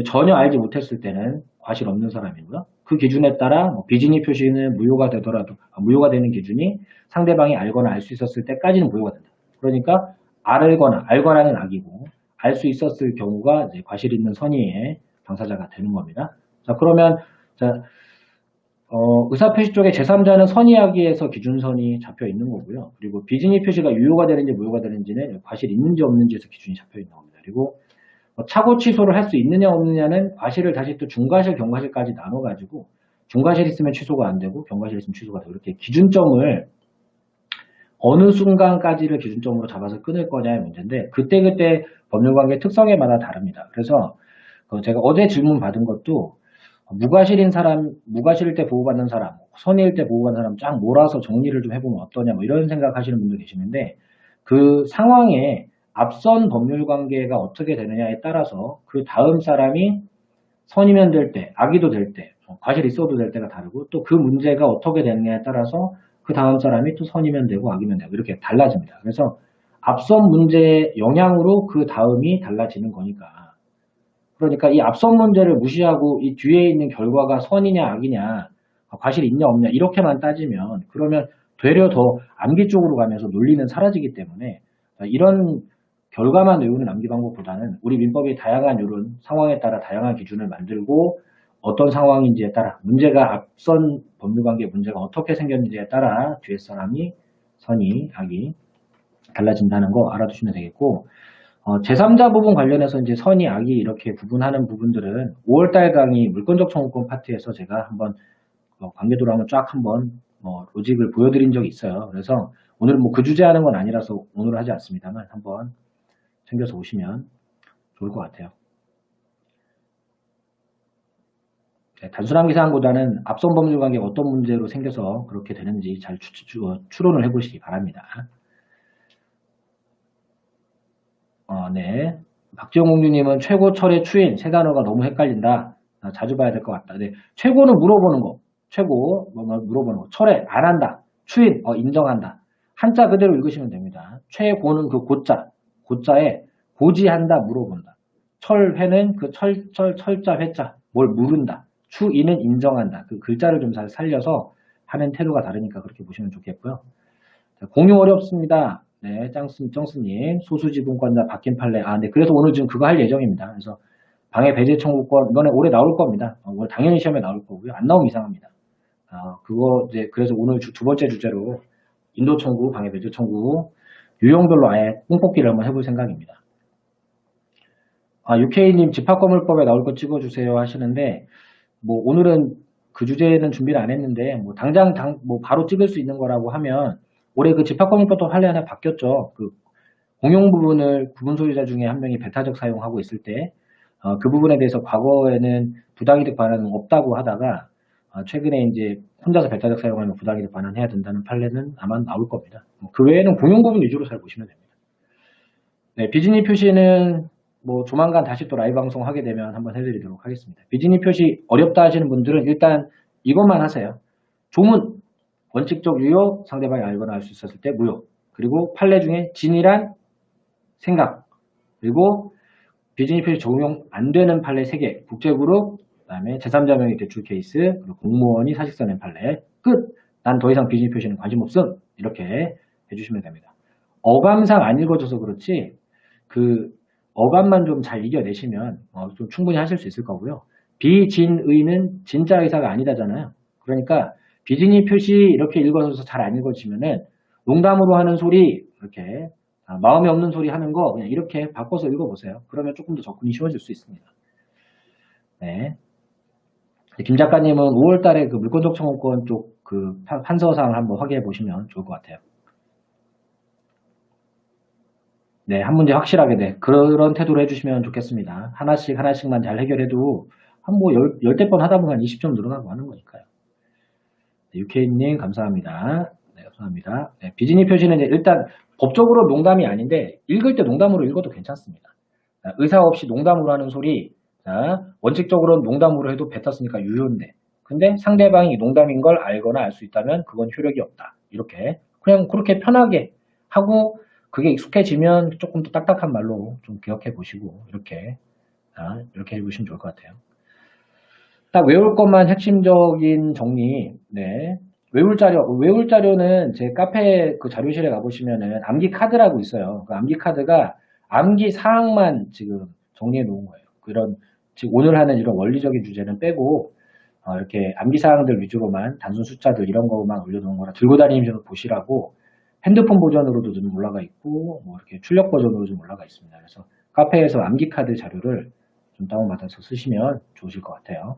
전혀 알지 못했을 때는 과실 없는 사람이고요. 그 기준에 따라 비진이 표시는 무효가 되더라도 무효가 되는 기준이 상대방이 알거나 알 수 있었을 때까지는 무효가 된다. 그러니까 알거나는 악이고 알 수 있었을 경우가 이제 과실 있는 선의의 당사자가 되는 겁니다. 자 그러면 의사표시 쪽에 제3자는 선의하기에서 기준선이 잡혀 있는 거고요. 그리고 비진이 표시가 유효가 되는지 무효가 되는지는 과실 있는지 없는지에서 기준이 잡혀 있는 겁니다. 그리고 차고 취소를 할 수 있느냐 없느냐는 과실을 다시 또 중과실, 경과실까지 나눠가지고 중과실 있으면 취소가 안 되고 경과실 있으면 취소가 되고 이렇게 기준점을 어느 순간까지를 기준점으로 잡아서 끊을 거냐의 문제인데 그때 법률관계 특성에 마다 다릅니다. 그래서 제가 어제 질문 받은 것도 무과실인 사람, 무과실일 때 보호받는 사람, 선의일 때 보호받는 사람 쫙 몰아서 정리를 좀 해보면 어떠냐 뭐 이런 생각하시는 분들 계시는데 그 상황에 앞선 법률관계가 어떻게 되느냐에 따라서 그 다음 사람이 선이면 될 때, 악이도 될 때, 과실이 있어도 될 때가 다르고 또 그 문제가 어떻게 되느냐에 따라서 그 다음 사람이 또 선이면 되고 악이면 되고 이렇게 달라집니다. 그래서 앞선 문제의 영향으로 그 다음이 달라지는 거니까 그러니까 이 앞선 문제를 무시하고 이 뒤에 있는 결과가 선이냐 악이냐 과실이 있냐 없냐 이렇게만 따지면 그러면 되려 더 암기 쪽으로 가면서 논리는 사라지기 때문에 이런 결과만 외우는 암기 방법보다는 우리 민법이 다양한 이런 상황에 따라 다양한 기준을 만들고 어떤 상황인지에 따라 문제가 앞선 법률관계 문제가 어떻게 생겼는지에 따라 뒤에 사람이 선이, 악이 달라진다는 거 알아두시면 되겠고 제3자 부분 관련해서 이제 선의, 악의 이렇게 구분하는 부분들은 5월달 강의 물권적 청구권 파트에서 제가 한번 관계도로 한번 쫙 한번 로직을 보여드린 적이 있어요. 그래서 오늘은 뭐 그 주제 하는 건 아니라서 오늘은 하지 않습니다만 한번 챙겨서 오시면 좋을 것 같아요. 네, 단순한 기사항보다는 앞선 법률 관계가 어떤 문제로 생겨서 그렇게 되는지 잘 추론을 해보시기 바랍니다. 네. 박지영 공주님은 최고 철의 추인 세 단어가 너무 헷갈린다. 자주 봐야 될 것 같다. 네. 최고는 물어보는 거. 최고 물어보는 거. 철회 안 한다. 추인 인정한다. 한자 그대로 읽으시면 됩니다. 최고는 그 고자에 고지한다 물어본다. 철회는 그 철자 회자 뭘 물은다. 추인은 인정한다. 그 글자를 좀 잘 살려서 하는 태도가 다르니까 그렇게 보시면 좋겠고요. 자, 공유 어렵습니다. 네, 정스님, 소수지분권자 바뀐 판례. 네, 그래서 오늘 지금 그거 할 예정입니다. 그래서 방해 배제 청구권, 이번에 올해 나올 겁니다. 올해 당연히 시험에 나올 거고요. 안 나오면 이상합니다. 그거 이제, 그래서 오늘 두 번째 주제로 인도 청구, 방해 배제 청구, 유형별로 아예 뽕뽑기를 한번 해볼 생각입니다. UK님 집합건물법에 나올 거 찍어주세요 하시는데, 뭐, 오늘은 그 주제는 준비를 안 했는데, 뭐, 당장 바로 찍을 수 있는 거라고 하면, 올해 그 집합건물법도 판례 하나 바뀌었죠. 그 공용 부분을 구분 소유자 중에 한 명이 배타적 사용하고 있을 때, 그 부분에 대해서 과거에는 부당이득 반환은 없다고 하다가, 최근에 이제 혼자서 배타적 사용하면 부당이득 반환해야 된다는 판례는 아마 나올 겁니다. 그 외에는 공용 부분 위주로 잘 보시면 됩니다. 네, 비즈니 표시는 뭐 조만간 다시 또 라이브 방송 하게 되면 한번 해드리도록 하겠습니다. 비즈니 표시 어렵다 하시는 분들은 일단 이것만 하세요. 조문, 원칙적 유효, 상대방이 알거나 알 수 있었을 때 무효. 그리고 판례 중에 진이란 생각. 그리고 비즈니 표시 적용 안 되는 판례 3개. 국제그룹, 그 다음에 제3자 명의 대출 케이스, 그리고 공무원이 사직서 낸 판례. 끝! 난 더 이상 비즈니 표시는 관심 없음. 이렇게 해주시면 됩니다. 어감상 안 읽어줘서 그렇지 그 어감만 좀 잘 이겨내시면 좀 충분히 하실 수 있을 거고요. 비진의는 진짜 의사가 아니다잖아요. 그러니까 비즈니 표시 이렇게 읽어서 잘 안 읽어지면은 농담으로 하는 소리 이렇게 마음에 없는 소리 하는 거 그냥 이렇게 바꿔서 읽어보세요. 그러면 조금 더 접근이 쉬워질 수 있습니다. 네. 김 작가님은 5월달에 그 물권적 청구권 쪽 그 판서사항을 한번 확인해 보시면 좋을 것 같아요. 네, 한 문제 확실하게 네 그런 태도로 해주시면 좋겠습니다. 하나씩만 잘 해결해도 한 뭐 10대 번 하다 보면 20점 늘어나고 하는 거니까요. 네, UK님 감사합니다. 네, 감사합니다. 네, 비즈니 표시는 이제 일단 법적으로 농담이 아닌데 읽을 때 농담으로 읽어도 괜찮습니다. 의사 없이 농담으로 하는 소리 원칙적으로는 농담으로 해도 뱉었으니까 유효인데 근데 상대방이 농담인 걸 알거나 알 수 있다면 그건 효력이 없다. 이렇게 그냥 그렇게 편하게 하고 그게 익숙해지면 조금 더 딱딱한 말로 좀 기억해 보시고 이렇게 해보시면 좋을 것 같아요. 딱 외울 것만 핵심적인 정리. 네. 외울 자료는 제 카페 그 자료실에 가보시면은 암기 카드라고 있어요. 그 암기 카드가 암기 사항만 지금 정리해 놓은 거예요. 지금 오늘 하는 이런 원리적인 주제는 빼고 이렇게 암기 사항들 위주로만 단순 숫자들 이런 거만 올려놓은 거라 들고 다니면서 보시라고 핸드폰 버전으로도 좀 올라가 있고 뭐 이렇게 출력 버전으로 좀 올라가 있습니다. 그래서 카페에서 암기 카드 자료를 좀 다운받아서 쓰시면 좋으실 것 같아요.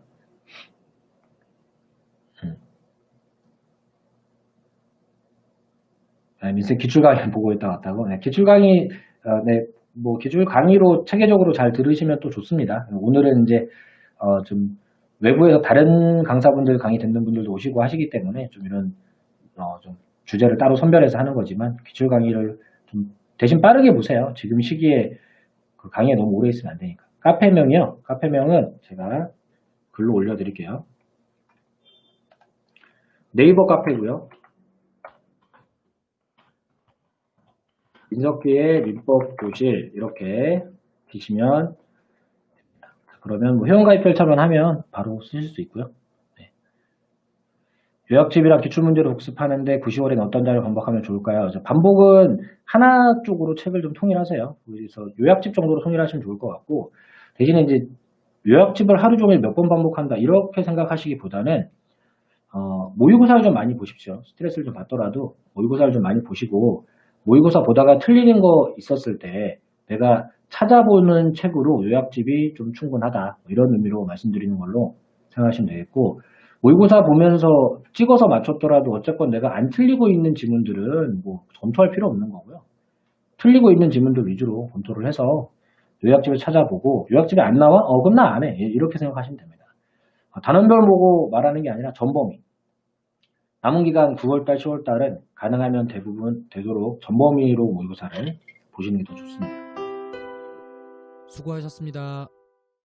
민생 기출 강의 보고 있다 왔다고. 네, 기출 강의 뭐 기출 강의로 체계적으로 잘 들으시면 또 좋습니다. 오늘은 이제 좀 외부에서 다른 강사분들 강의 듣는 분들도 오시고 하시기 때문에 좀 이런 좀 주제를 따로 선별해서 하는 거지만 기출 강의를 좀 대신 빠르게 보세요. 지금 시기에 그 강의에 너무 오래 있으면 안 되니까. 카페명이요. 카페명은 제가 글로 올려드릴게요. 네이버 카페고요. 민석기의 민법 교실 이렇게 비시면 그러면 뭐 회원가입 결처럼 바로 쓰실 수 있고요. 네. 요약집이랑 기출문제를 복습하는데 9, 10월에는 어떤 자료를 반복하면 좋을까요? 반복은 하나 쪽으로 책을 좀 통일하세요. 그래서 요약집 정도로 통일하시면 좋을 것 같고 대신에 이제 요약집을 하루 종일 몇 번 반복한다 이렇게 생각하시기보다는 모의고사를 좀 많이 보십시오. 스트레스를 좀 받더라도 모의고사를 좀 많이 보시고 모의고사 보다가 틀리는 거 있었을 때 내가 찾아보는 책으로 요약집이 좀 충분하다. 뭐 이런 의미로 말씀드리는 걸로 생각하시면 되겠고, 모의고사 보면서 찍어서 맞췄더라도 어쨌건 내가 안 틀리고 있는 지문들은 뭐 검토할 필요 없는 거고요. 틀리고 있는 지문들 위주로 검토를 해서 요약집을 찾아보고, 요약집이 안 나와? 그럼 나 안 해. 이렇게 생각하시면 됩니다. 단원별 보고 말하는 게 아니라 전범위. 남은 기간 9월달, 10월달은 가능하면 대부분 되도록 전범위로 모의고사를 보시는 게 더 좋습니다. 수고하셨습니다.